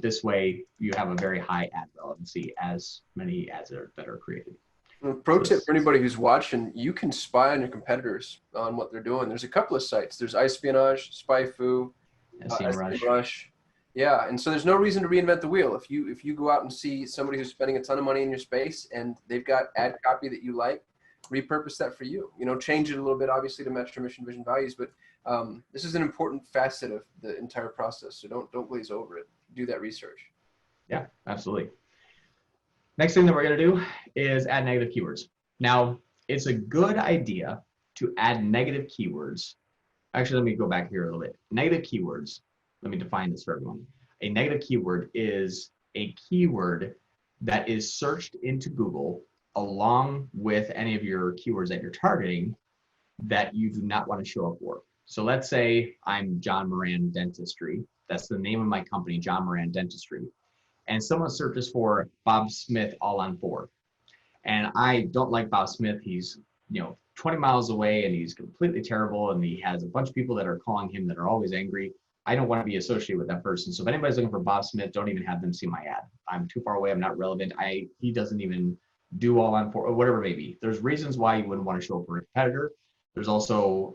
This way you have a very high ad relevancy as many ads that are created. Well, pro tip for anybody who's watching, you can spy on your competitors on what they're doing. There's a couple of sites. There's iSpionage, SpyFu, SEMrush. Yeah, and so there's no reason to reinvent the wheel. If you go out and see somebody who's spending a ton of money in your space and they've got ad copy that you like, repurpose that for you. You know, change it a little bit, obviously, to match your mission, vision, values. But this is an important facet of the entire process. So don't glaze over it. Do that research. Yeah, absolutely. Next thing that we're going to do is add negative keywords. Now, it's a good idea to add negative keywords. Actually, let me go back here a little bit. Negative keywords, let me define this for everyone. A negative keyword is a keyword that is searched into Google along with any of your keywords that you're targeting that you do not want to show up for. So let's say I'm John Moran Dentistry. That's the name of my company, John Moran Dentistry. And someone searches for Bob Smith all on 4. And I don't like Bob Smith. He's 20 miles away and he's completely terrible. And he has a bunch of people that are calling him that are always angry. I don't want to be associated with that person. So if anybody's looking for Bob Smith, don't even have them see my ad. I'm too far away. I'm not relevant. He doesn't even do all on 4 or whatever it may be. There's reasons why you wouldn't want to show up for a competitor. There's also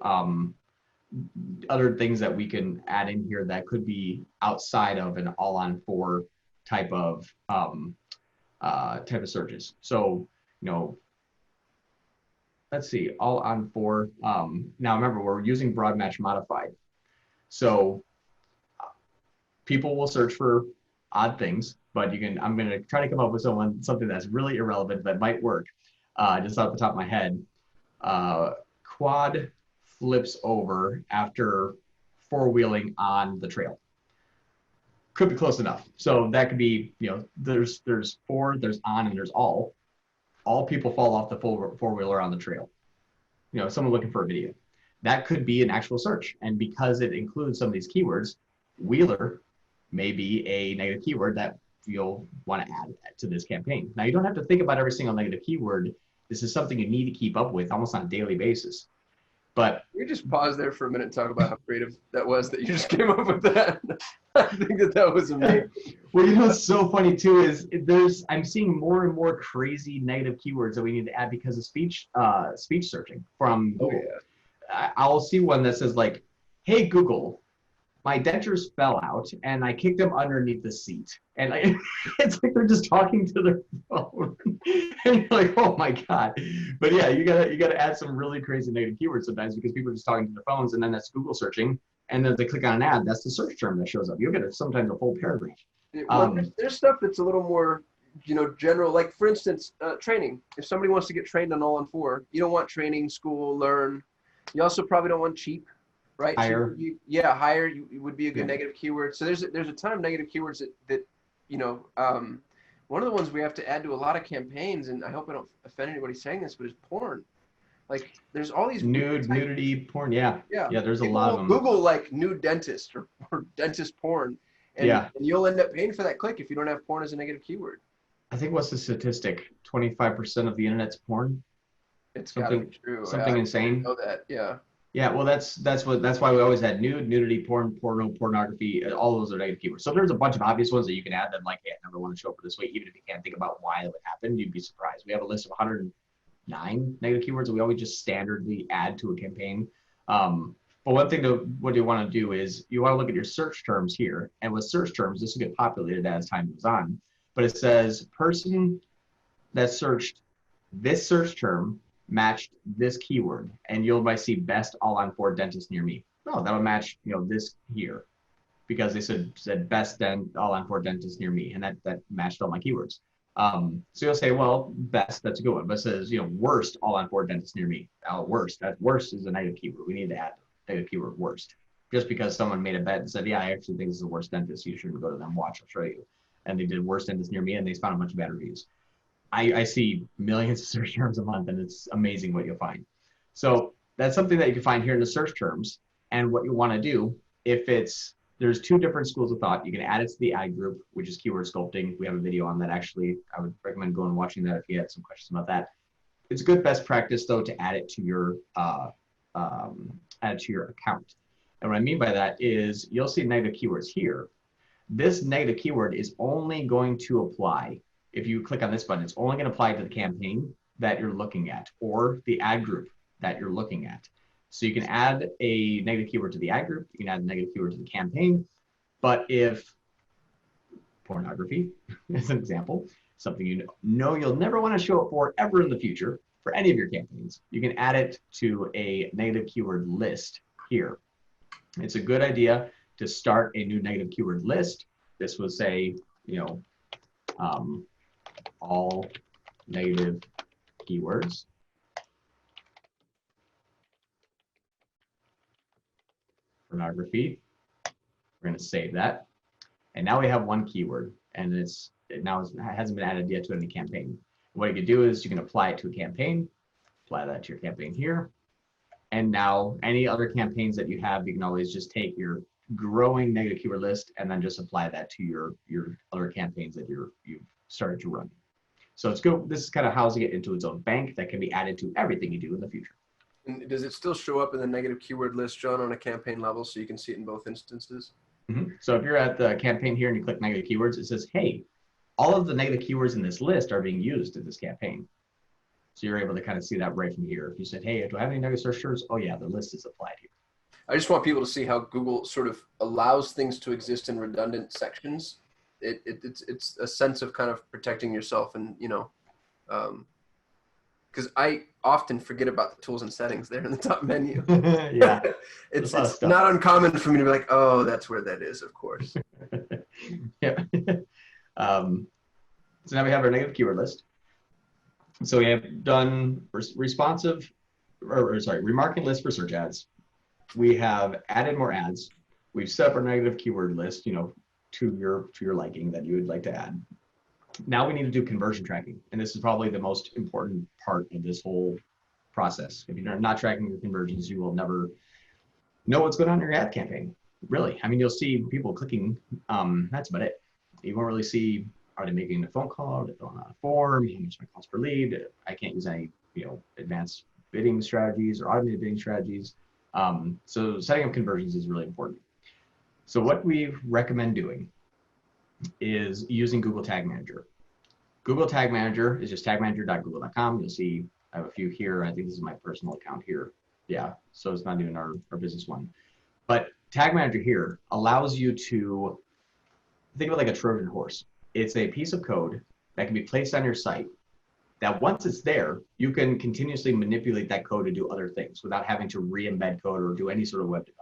other things that we can add in here that could be outside of an all on 4 type of searches. So, let's see, all on 4. Now remember, we're using broad match modified. So people will search for odd things, but I'm going to try to come up with something that's really irrelevant that might work. Just off the top of my head, quad flips over after 4-wheeling on the trail. Could be close enough. So that could be, there's 4, there's on, and there's all. All people fall off the 4-wheeler on the trail. Someone looking for a video. That could be an actual search. And because it includes some of these keywords, wheeler may be a negative keyword that you'll want to add to this campaign. Now, you don't have to think about every single negative keyword. This is something you need to keep up with almost on a daily basis. But we just pause there for a minute and talk about how creative that was that you just came up with that. I think that was amazing. Well, what's so funny too is I'm seeing more and more crazy negative keywords that we need to add because of speech searching from Google. Oh, yeah. I'll see one that says like, "Hey Google, my dentures fell out and I kicked them underneath the seat." And it's like they're just talking to their phone. And you're like, oh my God. But yeah, you gotta add some really crazy negative keywords sometimes because people are just talking to their phones, and then that's Google searching. And then they click on an ad, that's the search term that shows up. You'll get sometimes a full paragraph. Well, there's stuff that's a little more, general. Like for instance, training. If somebody wants to get trained on all on 4, you don't want training, school, learn. You also probably don't want cheap. Right. Higher. So higher would be a good negative keyword. So there's a ton of negative keywords that one of the ones we have to add to a lot of campaigns, and I hope I don't offend anybody saying this, but is porn. Like there's all these nudity porn. Yeah. There's a lot of them. Google like nude dentist or dentist porn, and you'll end up paying for that click if you don't have porn as a negative keyword. I think what's the statistic? 25% of the internet's porn. It's gotta be true. Something insane. I know that. Yeah. Yeah, well, that's why we always had nudity, porn, porno, pornography. All those are negative keywords. So there's a bunch of obvious ones that you can add that, like, hey, I never want to show up for this way. Even if you can't think about why that would happen, you'd be surprised. We have a list of 109 negative keywords that we always just standardly add to a campaign. But one thing what you want to do is you want to look at your search terms here. And with search terms, this will get populated as time goes on. But it says person that searched this search term matched this keyword, and you'll might see best all on 4 dentist near me. No, that'll match this here because they said best all on 4 dentist near me, and that matched all my keywords. So you'll say, well, best, that's a good one, but it says worst all on 4 dentists near me. Worst is a negative keyword. We need to add negative keyword worst, just because someone made a bet and said, yeah, I actually think this is the worst dentist. You shouldn't go to them. Watch, I'll show you. And they did worst dentist near me, and they found a bunch of bad reviews. I see millions of search terms a month, and it's amazing what you'll find. So that's something that you can find here in the search terms. And what you want to do, there's 2 different schools of thought. You can add it to the ad group, which is keyword sculpting. We have a video on that actually. I would recommend going and watching that if you had some questions about that. It's a good best practice though to add it to your account. And what I mean by that is you'll see negative keywords here. This negative keyword is only going to apply. If you click on this button, it's only going to apply to the campaign that you're looking at or the ad group that you're looking at. So you can add a negative keyword to the ad group, you can add a negative keyword to the campaign, but if pornography as an example, something you know you'll never want to show up for ever in the future for any of your campaigns. You can add it to a negative keyword list here. It's a good idea to start a new negative keyword list. This will say, all negative keywords. Pornography. We're going to save that. And now we have one keyword, and it hasn't been added yet to any campaign. What you can do is you can apply it to a campaign, apply that to your campaign here. And now any other campaigns that you have, you can always just take your growing negative keyword list and then just apply that to your other campaigns that you've started to run. So it's good. This is kind of housing it into its own bank that can be added to everything you do in the future. And does it still show up in the negative keyword list, John, on a campaign level, so you can see it in both instances? Mm-hmm. So if you're at the campaign here and you click negative keywords, it says, hey, all of the negative keywords in this list are being used in this campaign. So you're able to kind of see that right from here. If you said, hey, do I have any negative search terms? Oh yeah, the list is applied here. I just want people to see how Google sort of allows things to exist in redundant sections. It's a sense of kind of protecting yourself, and because I often forget about the tools and settings there in the top menu. Yeah, it's not uncommon for me to be like, oh, that's where that is, of course. Yeah. So now we have our negative keyword list. So we have done remarketing list for search ads. We have added more ads. We've set up our negative keyword list, to your liking that you would like to add. Now we need to do conversion tracking, and this is probably the most important part of this whole process. If you're not tracking your conversions, you will never know what's going on in your ad campaign. Really, I mean, you'll see people clicking. That's about it. You won't really see, are they making a phone call? Are they filling out a form? How much my cost per lead? I can't use any, advanced bidding strategies or automated bidding strategies. So setting up conversions is really important. So what we recommend doing is using Google Tag Manager. Google Tag Manager is just tagmanager.google.com. You'll see I have a few here. I think this is my personal account here. Yeah, so it's not even our business one. But Tag Manager here allows you to think of it like a Trojan horse. It's a piece of code that can be placed on your site that once it's there, you can continuously manipulate that code to do other things without having to re-embed code or do any sort of web development.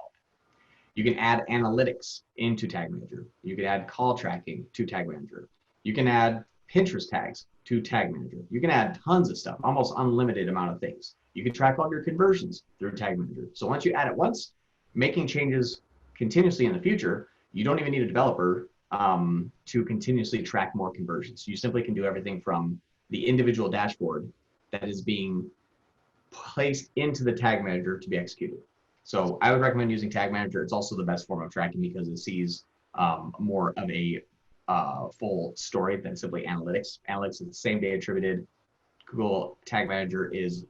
You can add analytics into Tag Manager. You can add call tracking to Tag Manager. You can add Pinterest tags to Tag Manager. You can add tons of stuff, almost unlimited amount of things. You can track all your conversions through Tag Manager. So once you add it once, making changes continuously in the future, you don't even need a developer to continuously track more conversions. You simply can do everything from the individual dashboard that is being placed into the Tag Manager to be executed. So I would recommend using Tag Manager. It's also the best form of tracking because it sees more of a full story than simply analytics. Analytics is the same day attributed. Google Tag Manager is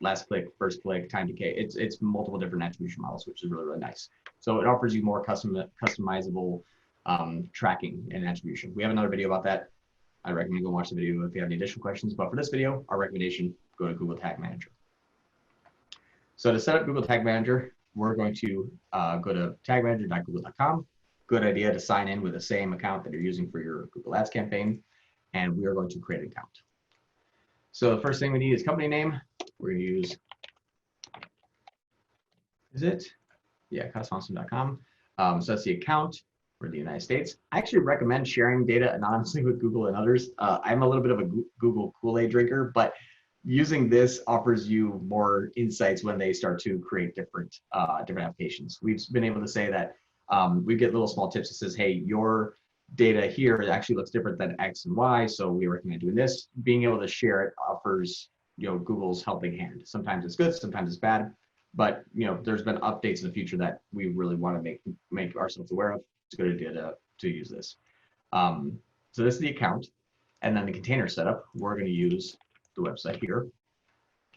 last click, first click, time decay. It's multiple different attribution models, which is really, really nice. So it offers you more customizable tracking and attribution. We have another video about that. I recommend go watch the video if you have any additional questions. But for this video, our recommendation, go to Google Tag Manager. So to set up Google Tag Manager, we're going to go to tagmanager.google.com. Good idea to sign in with the same account that you're using for your Google Ads campaign. And we are going to create an account. So the first thing we need is company name. We're going to use, customawesome.com. So that's the account. We're in the United States. I actually recommend sharing data anonymously with Google and others. I'm a little bit of a Google Kool-Aid drinker, but using this offers you more insights when they start to create different applications. We've been able to say that we get little small tips that says, hey, your data here actually looks different than X and Y, so we recommend doing this. Being able to share it offers Google's helping hand. Sometimes it's good, sometimes it's bad, but there's been updates in the future that we really want to make ourselves aware of. It's a good idea to use this. So this is the account, and then the container setup. We're going to use the website here.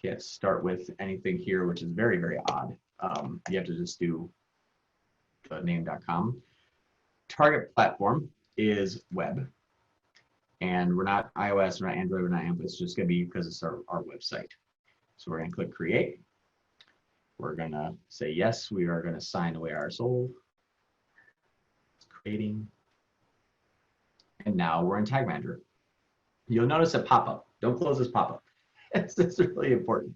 Can't start with anything here, which is very, very odd. You have to just do the name.com. Target platform is web, and we're not iOS, we're not Android, we're not AMP. It's just going to be because it's our website. So we're going to click create. We're going to say yes. We are going to sign away our soul. It's creating. And now we're in Tag Manager. You'll notice a pop-up. Don't close this pop-up. It's really important.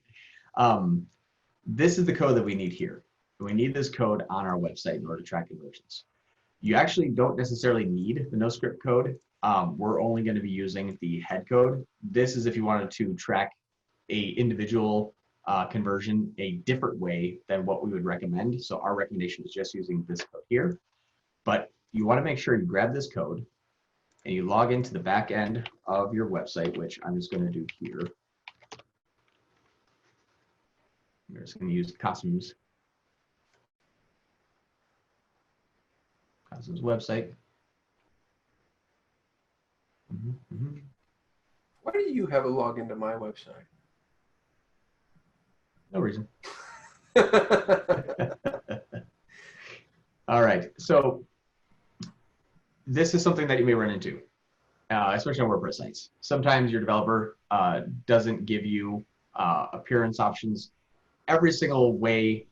This is the code that we need here. We need this code on our website in order to track conversions. You actually don't necessarily need the no script code. We're only going to be using the head code. This is if you wanted to track a individual conversion a different way than what we would recommend. So our recommendation is just using this code here. But you want to make sure you grab this code and you log into the back end of your website, which I'm just going to do here. We're just going to use Cosmos website. Why do you have a login to my website? No reason. All right, so this is something that you may run into, especially on WordPress sites. Sometimes your developer doesn't give you appearance options every single way,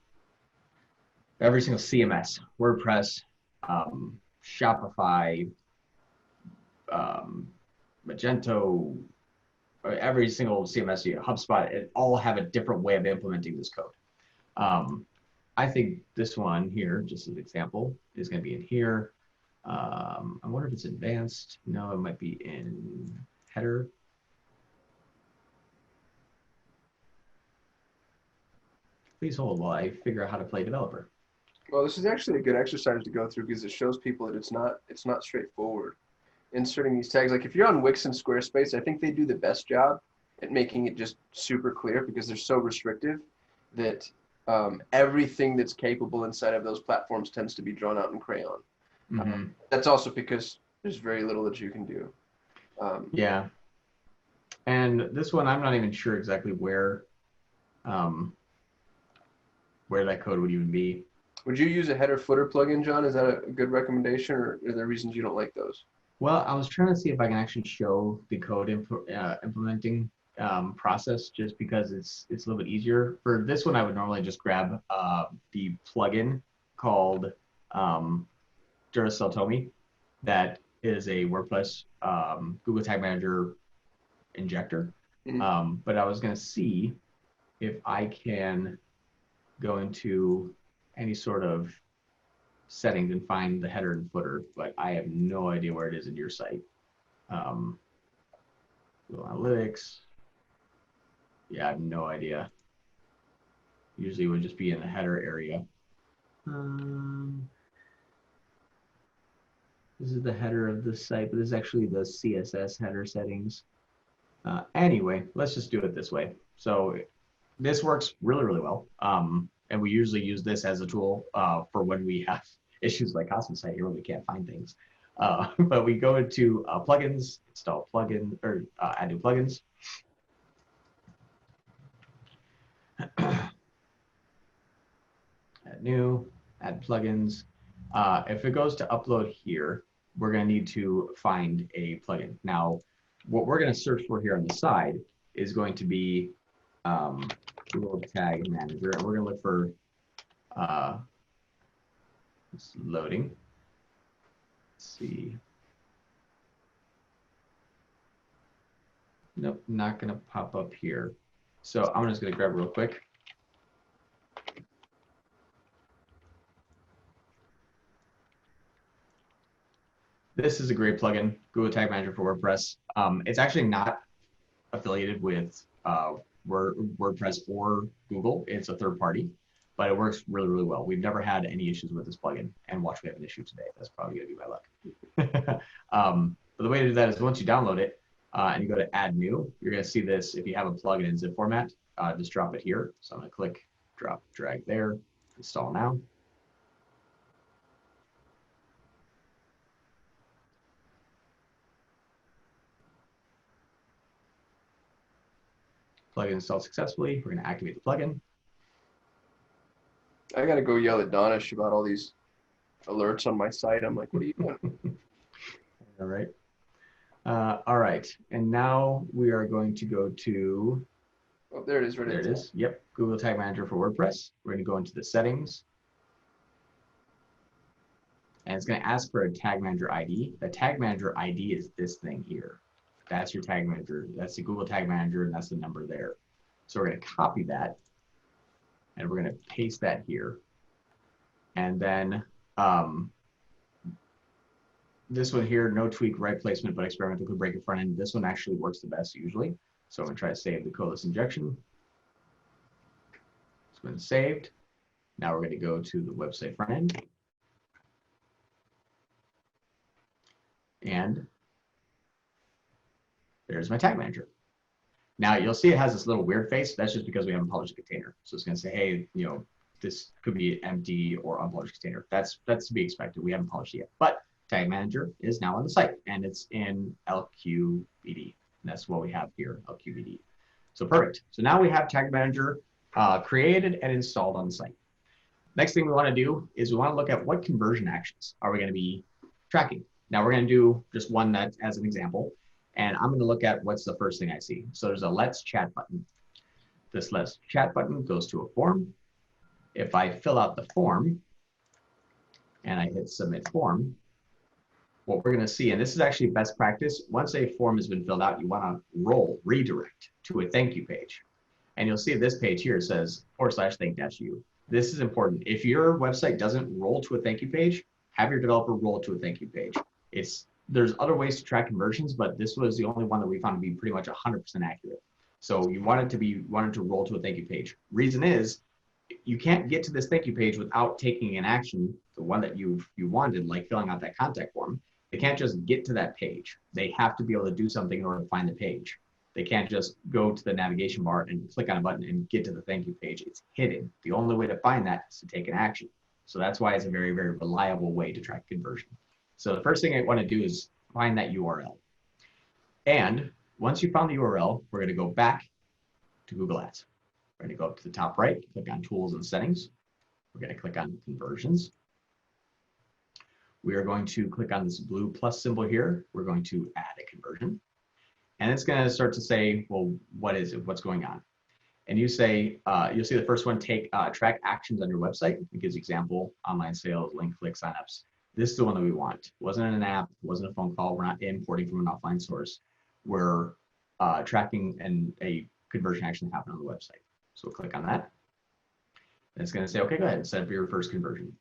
every single CMS, WordPress, Shopify, Magento, every single CMS, HubSpot, it all have a different way of implementing this code. I think this one here, just as an example, is going to be in here. I wonder if it's advanced. No, it might be in header. Please hold while I figure out how to play developer. Well, this is actually a good exercise to go through because it shows people that it's not straightforward. Inserting these tags, like if you're on Wix and Squarespace, I think they do the best job at making it just super clear because they're so restrictive that everything that's capable inside of those platforms tends to be drawn out in crayon. That's also because there's very little that you can do. Yeah. And this one, I'm not even sure exactly where that code would even be. Would you use a header footer plugin, John? Is that a good recommendation, or are there reasons you don't like those? Well, I was trying to see if I can actually show the code implementing process, just because it's a little bit easier. For this one, I would normally just grab the plugin called Duracell Tomy. That is a WordPress Google Tag Manager injector. But I was going to see if I can go into any sort of settings and find the header and footer, but I have no idea where it is in your site. Google Analytics. Yeah, I have no idea. Usually it would just be in the header area. This is the header of the site, but this is actually the CSS header settings. Anyway, let's just do it this way. So this works really, really well. And we usually use this as a tool for when we have issues like Cosmos site here where we can't find things. But we go into plugins, install plugin, or add new plugins. Add new, add plugins. If it goes to upload here, we're going to need to find a plugin. Now, what we're going to search for here on the side is going to be Google Tag Manager, and we're going to look for it's loading. Let's see. Nope, not going to pop up here. So I'm just going to grab real quick. This is a great plugin, Google Tag Manager for WordPress. It's actually not affiliated with WordPress or Google. It's a third party, but it works really, really well. We've never had any issues with this plugin, and watch, we have an issue today. That's probably going to be my luck. But the way to do that is once you download it and you go to add new, you're going to see this. If you have a plugin in zip format, just drop it here. So I'm going to click, drop, drag there, install now. Plugin installed successfully. We're going to activate the plugin. I got to go yell at Donish about all these alerts on my site. I'm like, what are you doing? All right. All right. And now we are going to go to. Oh, there it is. Right there it is. Yep. Google Tag Manager for WordPress. We're going to go into the settings. and it's going to ask for a tag manager ID. The tag manager ID is this thing here. That's your tag manager. That's the Google Tag Manager, and that's the number there. So we're going to copy that, and we're going to paste that here. And then this one here, no tweak, right placement, but experimental could break a front end. This one actually works the best usually. So I'm going to try to save the codeless injection. It's been saved. Now we're going to go to the website front end. And there's my tag manager. Now you'll see it has this little weird face. That's just because we haven't published a container. So it's going to say, hey, you know, this could be empty or unpublished container. That's to be expected. We haven't published it yet. But tag manager is now on the site, and it's in LQBD. And that's what we have here, LQBD. So perfect. So now we have tag manager created and installed on the site. Next thing we want to do is we want to look at what conversion actions are we going to be tracking. Now we're going to do just one that as an example, and I'm going to look at what's the first thing I see. So there's a Let's Chat button. This Let's Chat button goes to a form. If I fill out the form and I hit Submit Form, what we're going to see, and this is actually best practice, once a form has been filled out, you want to redirect to a thank you page. And you'll see this page here says /thank-you. This is important. If your website doesn't roll to a thank you page, have your developer roll to a thank you page. There's other ways to track conversions, but this was the only one that we found to be pretty much 100% accurate. So you want it to roll to a thank you page. Reason is, you can't get to this thank you page without taking an action, the one that you wanted, like filling out that contact form. They can't just get to that page. They have to be able to do something in order to find the page. They can't just go to the navigation bar and click on a button and get to the thank you page. It's hidden. The only way to find that is to take an action. So that's why it's a very, very reliable way to track conversion. So the first thing I want to do is find that URL. And once you found the URL, we're going to go back to Google Ads. We're going to go up to the top right, click on Tools and Settings. We're going to click on Conversions. We are going to click on this blue plus symbol here. We're going to add a conversion. And it's going to start to say, well, what is it? What's going on? And you say, you'll see the first one, track actions on your website. It gives example, online sales, link click signups. This is the one that we want. It wasn't an app, it wasn't a phone call. We're not importing from an offline source. We're tracking a conversion action that happened on the website. So we'll click on that. And it's going to say, okay, go ahead and set up your first conversion.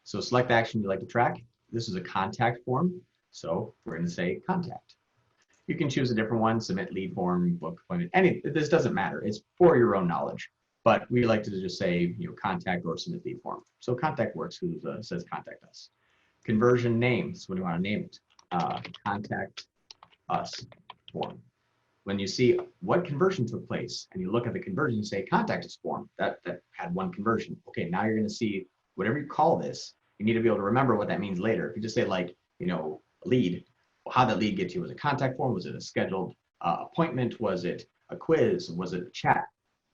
So select the action you'd like to track. This is a contact form. So we're going to say contact. You can choose a different one, submit lead form, book appointment, this doesn't matter. It's for your own knowledge. But we like to just say, contact or submit lead form. So contact works because it says contact us. Conversion name, so what do you want to name it? Contact us form. When you see what conversion took place and you look at the conversion, you say contact us form, that had one conversion. Okay, now you're going to see whatever you call this, you need to be able to remember what that means later. If you just say lead, well, how did that lead get to you? Was it contact form? Was it a scheduled appointment? Was it a quiz? Was it a chat?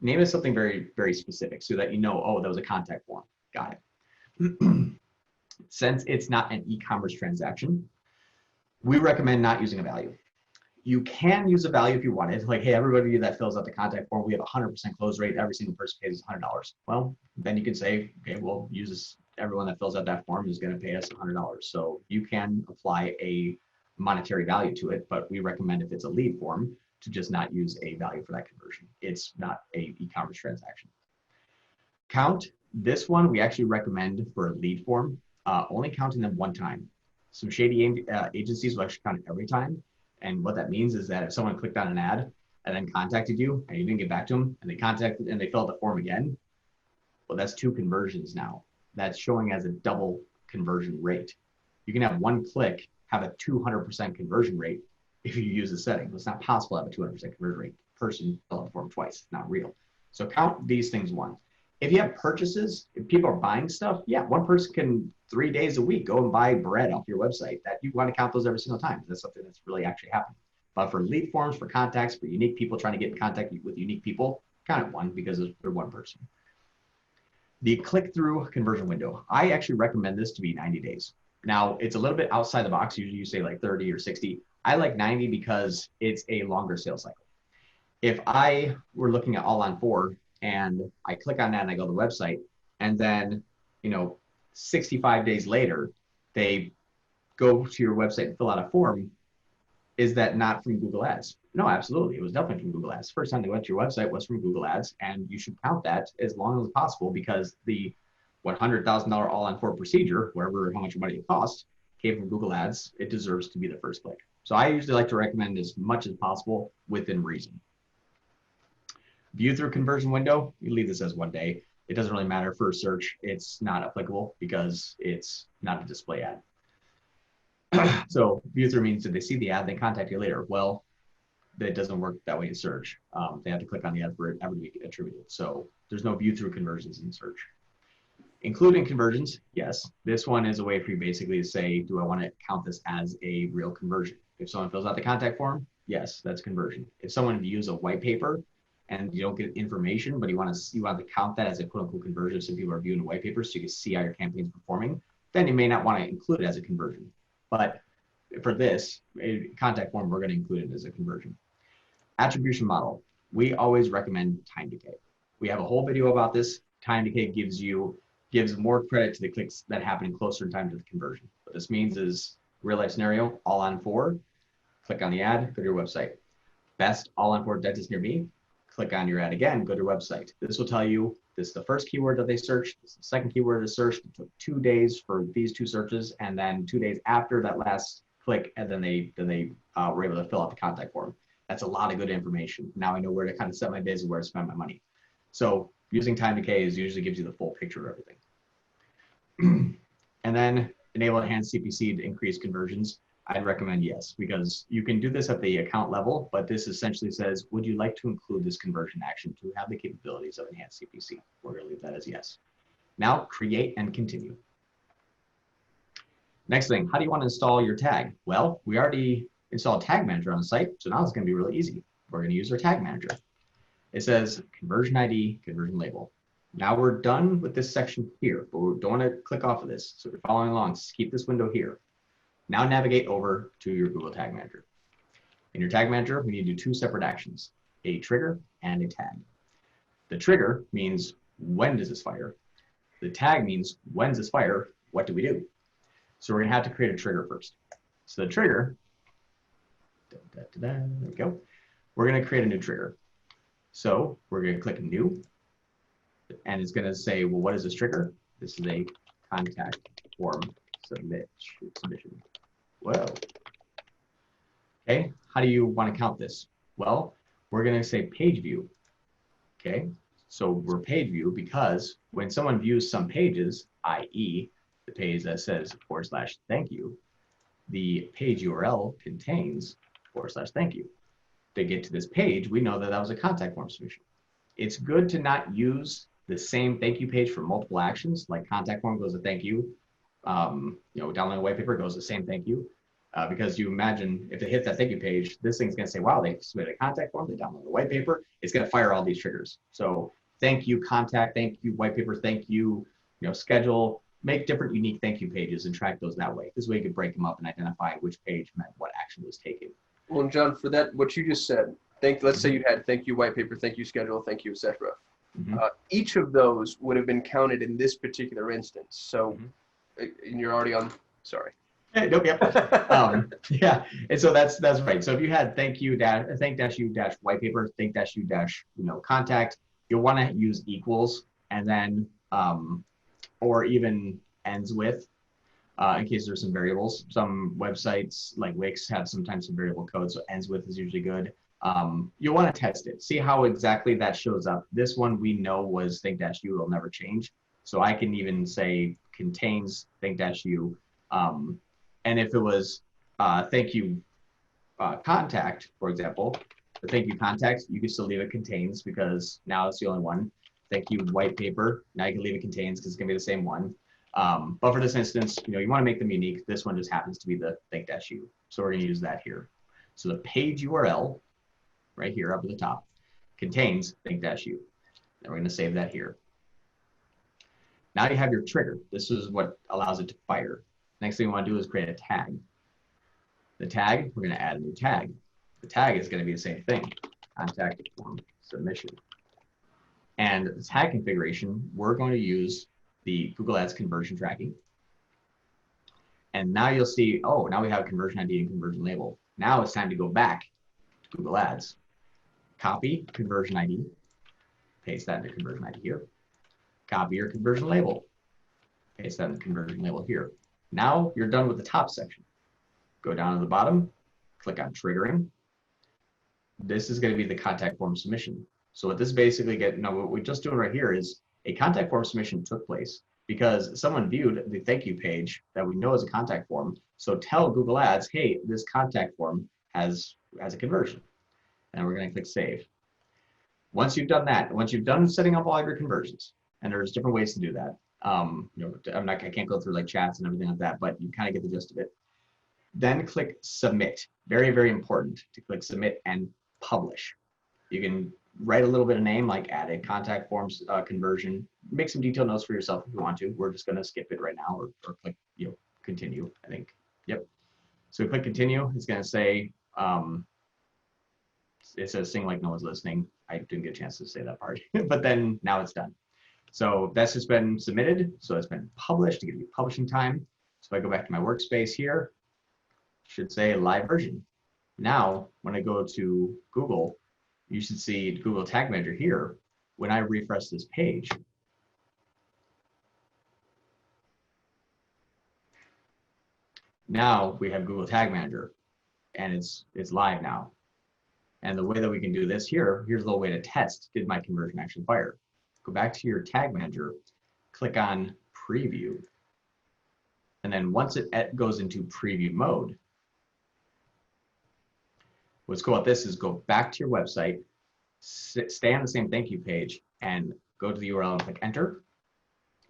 Name it something very, very specific so that you know, oh, that was a contact form. Got it. Since it's not an e-commerce transaction, we recommend not using a value. You can use a value if you want it. Like, hey, everybody that fills out the contact form, we have a 100% close rate. Every single person pays us $100. Well, then you can say, okay, we'll use this. Everyone that fills out that form is going to pay us $100. So you can apply a monetary value to it, but we recommend if it's a lead form to just not use a value for that conversion. It's not a e-commerce transaction. Count, this one we actually recommend for a lead form, only counting them one time. Some shady agencies will actually count it every time. And what that means is that if someone clicked on an ad and then contacted you and you didn't get back to them and they filled out the form again, well, that's 2 conversions now. That's showing as a double conversion rate. You can have one click have a 200% conversion rate if you use the setting. It's not possible to have a 200% conversion rate. Person fill out the form twice. It's not real. So count these things once. If you have purchases, if people are buying stuff, yeah, one person can 3 days a week go and buy bread off your website. That you want to count those every single time. That's something that's really actually happening. But for lead forms, for contacts, for unique people trying to get in contact with unique people, count it one because they're one person. The click-through conversion window. I actually recommend this to be 90 days. Now, it's a little bit outside the box. Usually you say like 30 or 60. I like 90 because it's a longer sales cycle. If I were looking at All on 4 and I click on that and I go to the website, and then 65 days later, they go to your website and fill out a form, is that not from Google Ads? No, absolutely. It was definitely from Google Ads. First time they went to your website was from Google Ads, and you should count that as long as possible because the $100,000 all-on-4 procedure, wherever how much money it costs, came from Google Ads. It deserves to be the first click. So I usually like to recommend as much as possible within reason. View through conversion window, you leave this as 1 day. It doesn't really matter for a search. It's not applicable because it's not a display ad. So view through means that they see the ad, they contact you later. Well, that doesn't work that way in search. They have to click on the ad for it ever to be attributed. So there's no view through conversions in search. Including conversions, yes. This one is a way for you basically to say, do I want to count this as a real conversion? If someone fills out the contact form, yes, that's conversion. If someone views a white paper and you don't get information, but you want to count that as a quote unquote conversion, so people are viewing a white paper so you can see how your campaign's performing, then you may not want to include it as a conversion. But for this contact form, we're going to include it as a conversion. Attribution model. We always recommend time decay. We have a whole video about this. Time decay gives more credit to the clicks that happen closer in time to the conversion. What this means is real life scenario, all on 4, click on the ad, go to your website. Best all on 4 dentist near me, click on your ad again, go to your website. This will tell you this is the first keyword that they searched, this is the second keyword they searched. It took 2 days for these 2 searches, and then 2 days after that last click, and then they were able to fill out the contact form. That's a lot of good information. Now I know where to kind of set my days and where to spend my money. So using time decay usually gives you the full picture of everything. And then enable enhanced CPC to increase conversions. I'd recommend yes, because you can do this at the account level, but this essentially says, would you like to include this conversion action to have the capabilities of enhanced CPC? We're going to leave that as yes. Now create and continue. Next thing, how do you want to install your tag? Well, we already installed Tag Manager on the site, so now it's going to be really easy. We're going to use our Tag Manager. It says conversion ID, conversion label. Now we're done with this section here, but we don't want to click off of this. So if you're following along, just keep this window here. Now navigate over to your Google Tag Manager. In your Tag Manager, we need to do 2 separate actions, a trigger and a tag. The trigger means when does this fire? The tag means when's this fire, what do we do? So we're going to have to create a trigger first. So the trigger, there we go. We're going to create a new trigger. So we're going to click new, and it's going to say, well, what is this trigger? This is a contact form submission. Whoa. Okay, how do you want to count this? Well, we're going to say page view. Okay, so we're page view because when someone views some pages, i.e. the page that says /thank you, the page URL contains /thank you. To get to this page, we know that that was a contact form submission. It's good to not use the same thank you page for multiple actions, like contact form goes to thank you, downloading a white paper goes to same thank you, because you imagine if it hits that thank you page, this thing's gonna say, wow, they submitted a contact form, they downloaded a white paper, it's gonna fire all these triggers. So thank you, contact, thank you, white paper, thank you, schedule, make different unique thank you pages and track those that way. This way you can break them up and identify which page meant what action was taken. Well, and John, for that, what you just said, let's say you had thank you white paper, thank you schedule, thank you, etc. Each of those would have been counted in this particular instance. So, and you're already on. Sorry. Nope. Yep. Yeah, and so that's right. So if you had thank you white paper, contact, you'll want to use equals and then or even ends with. In case there's some variables. Some websites like Wix have sometimes some variable code, so ends with is usually good. You'll want to test it, see how exactly that shows up. This one we know was think-u, it'll never change. So I can even say contains think-u. And if it was thank you contact, for example, the thank you contact, you can still leave it contains because now it's the only one. Thank you white paper, now you can leave it contains because it's gonna be the same one. But for this instance, you want to make them unique. This one just happens to be the think-u. So we're going to use that here. So the page URL right here up at the top contains think-u. Then we're going to save that here. Now you have your trigger. This is what allows it to fire. Next thing we want to do is create a tag. The tag, we're going to add a new tag. The tag is going to be the same thing, contact form submission. And the tag configuration, we're going to use the Google Ads conversion tracking. And now you'll see, oh, now we have a conversion ID and conversion label. Now it's time to go back to Google Ads. Copy conversion ID, paste that into conversion ID here. Copy your conversion label, paste that in the conversion label here. Now you're done with the top section. Go down to the bottom, click on triggering. This is going to be the contact form submission. So what this basically what we're just doing right here is a contact form submission took place because someone viewed the thank you page that we know is a contact form. So tell Google Ads, hey, this contact form has a conversion. And we're going to click save. Once you've done that, once you've done setting up all of your conversions, and there's different ways to do that. I can't go through like chats and everything like that, but you kind of get the gist of it. Then click submit. Very, very important to click submit and publish. You can write a little bit of name, like add a contact forms conversion, make some detailed notes for yourself if you want to. We're just going to skip it right now or click continue, I think. Yep. So click continue. It's going to say, it says sing like no one's listening. I didn't get a chance to say that part, but then now it's done. So that's just been submitted. So it's been published to give you publishing time. So if I go back to my workspace here, it should say live version. Now, when I go to Google, you should see Google Tag Manager here. When I refresh this page, now we have Google Tag Manager and it's live now. And the way that we can do this here, here's a little way to test, did my conversion actually fire? Go back to your tag manager, click on preview. And then once it goes into preview mode, what's cool about this is go back to your website, stay on the same thank you page and go to the URL and click enter.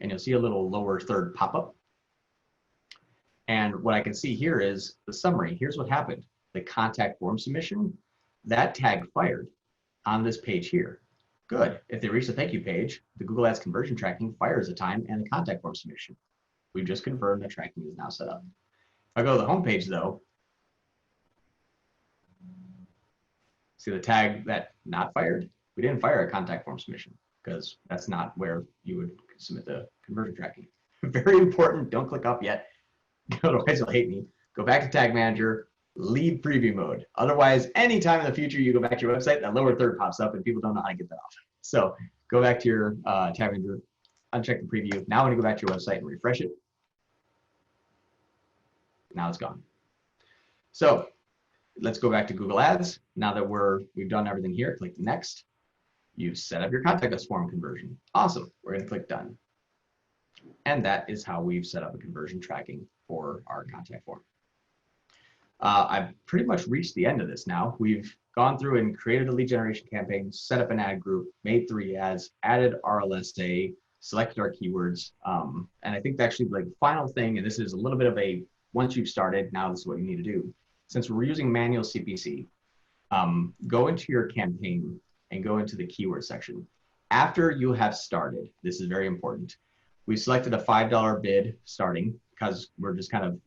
And you'll see a little lower third pop-up. And what I can see here is the summary. Here's what happened. The contact form submission, that tag fired on this page here. Good. If they reach the thank you page, the Google Ads conversion tracking fires a time and the contact form submission. We've just confirmed that tracking is now set up. If I go to the home page though, see the tag that not fired? We didn't fire a contact form submission because that's not where you would submit the conversion tracking. Very important. Don't click up yet. Otherwise you'll hate me. Go back to tag manager, leave preview mode. Otherwise, anytime in the future you go back to your website, that lower third pops up and people don't know how to get that off. So go back to your tag manager, uncheck the preview. Now when you go back to your website and refresh it, now it's gone. So let's go back to Google Ads. Now that we've done everything here, click next. You've set up your contact us form conversion. Awesome. We're going to click done. And that is how we've set up a conversion tracking for our contact form. I've pretty much reached the end of this now. We've gone through and created a lead generation campaign, set up an ad group, made 3 ads, added RLSA, selected our keywords. And I think actually like the final thing, and this is a little bit of a, once you've started, now this is what you need to do. Since we're using manual CPC, go into your campaign and go into the keyword section. After you have started, this is very important. We selected a $5 bid starting because we're just kind of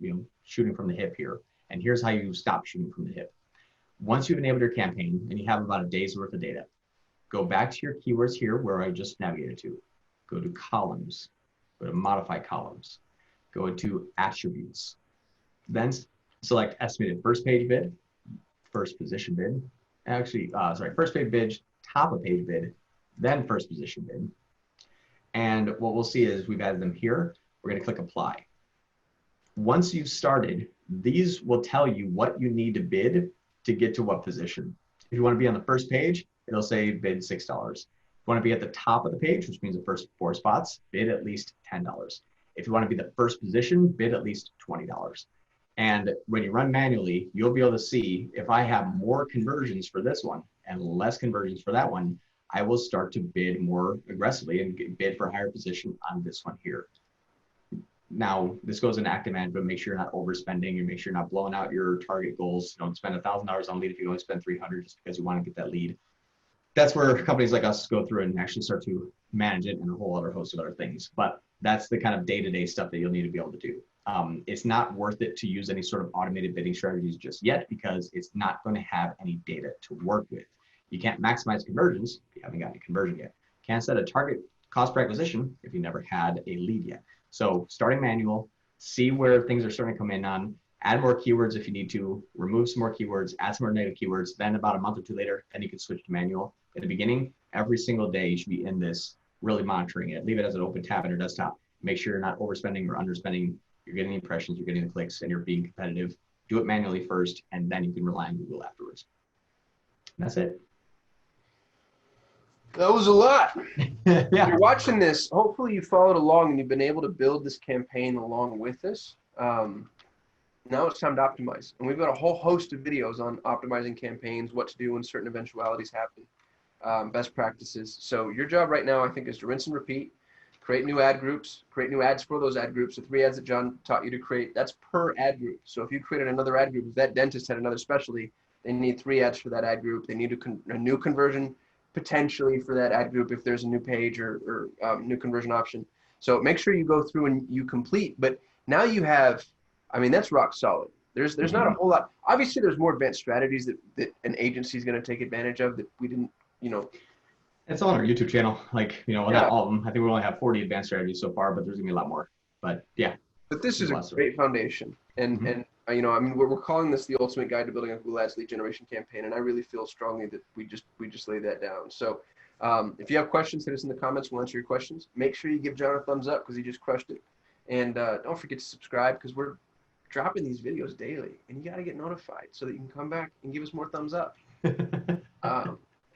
shooting from the hip here. And here's how you stop shooting from the hip. Once you've enabled your campaign and you have about a day's worth of data, go back to your keywords here where I just navigated to. Go to columns, go to modify columns, go into attributes. Then select estimated first page bid, first position bid. Actually, first page bid, top of page bid, then first position bid. And what we'll see is we've added them here. We're going to click apply. Once you've started, these will tell you what you need to bid to get to what position. If you want to be on the first page, it'll say bid $6. If you want to be at the top of the page, which means the first 4 spots, bid at least $10. If you want to be the first position, bid at least $20. And when you run manually, you'll be able to see if I have more conversions for this one and less conversions for that one, I will start to bid more aggressively and bid for a higher position on this one here. Now, this goes in active management, make sure you're not overspending and make sure you're not blowing out your target goals. Don't spend $1,000 on lead if you only spend $300 just because you want to get that lead. That's where companies like us go through and actually start to manage it and a whole other host of other things. But that's the kind of day-to-day stuff that you'll need to be able to do. It's not worth it to use any sort of automated bidding strategies just yet because it's not going to have any data to work with. You can't maximize conversions if you haven't gotten a conversion yet. Can't set a target cost per acquisition if you never had a lead yet. So starting manual, see where things are starting to come in on, add more keywords if you need to, remove some more keywords, add some more native keywords. Then about a month or two later, then you can switch to manual. At the beginning, every single day, you should be in this, really monitoring it. Leave it as an open tab on your desktop. Make sure you're not overspending or underspending. You're getting the impressions, you're getting the clicks, and you're being competitive. Do it manually first, and then you can rely on Google afterwards. And that's it. That was a lot. Yeah. If you're watching this, hopefully you followed along and you've been able to build this campaign along with us. Now it's time to optimize. And we've got a whole host of videos on optimizing campaigns, what to do when certain eventualities happen, best practices. So your job right now, I think, is to rinse and repeat, create new ad groups, create new ads for those ad groups. The 3 ads that John taught you to create, that's per ad group. So if you created another ad group, if that dentist had another specialty, they need 3 ads for that ad group. They need a new conversion potentially for that ad group if there's a new page or new conversion option. So make sure you go through and you complete. But now you have, I mean, that's rock solid. There's not a whole lot. Obviously, there's more advanced strategies that an agency is going to take advantage of that we didn't, you know. It's on our YouTube channel. Like, you know, Yeah. not all of them. I think we only have 40 advanced strategies so far, but there's going to be a lot more. But yeah. But this is a great foundation. And you know, I mean, we're calling this the ultimate guide to building a Google Ads lead generation campaign. And I really feel strongly that we just laid that down. So if you have questions, hit us in the comments. We'll answer your questions. Make sure you give John a thumbs up because he just crushed it. And don't forget to subscribe because we're dropping these videos daily. And you got to get notified so that you can come back and give us more thumbs up.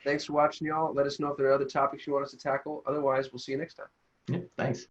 Thanks for watching, y'all. Let us know if there are other topics you want us to tackle. Otherwise, we'll see you next time. Yeah, thanks.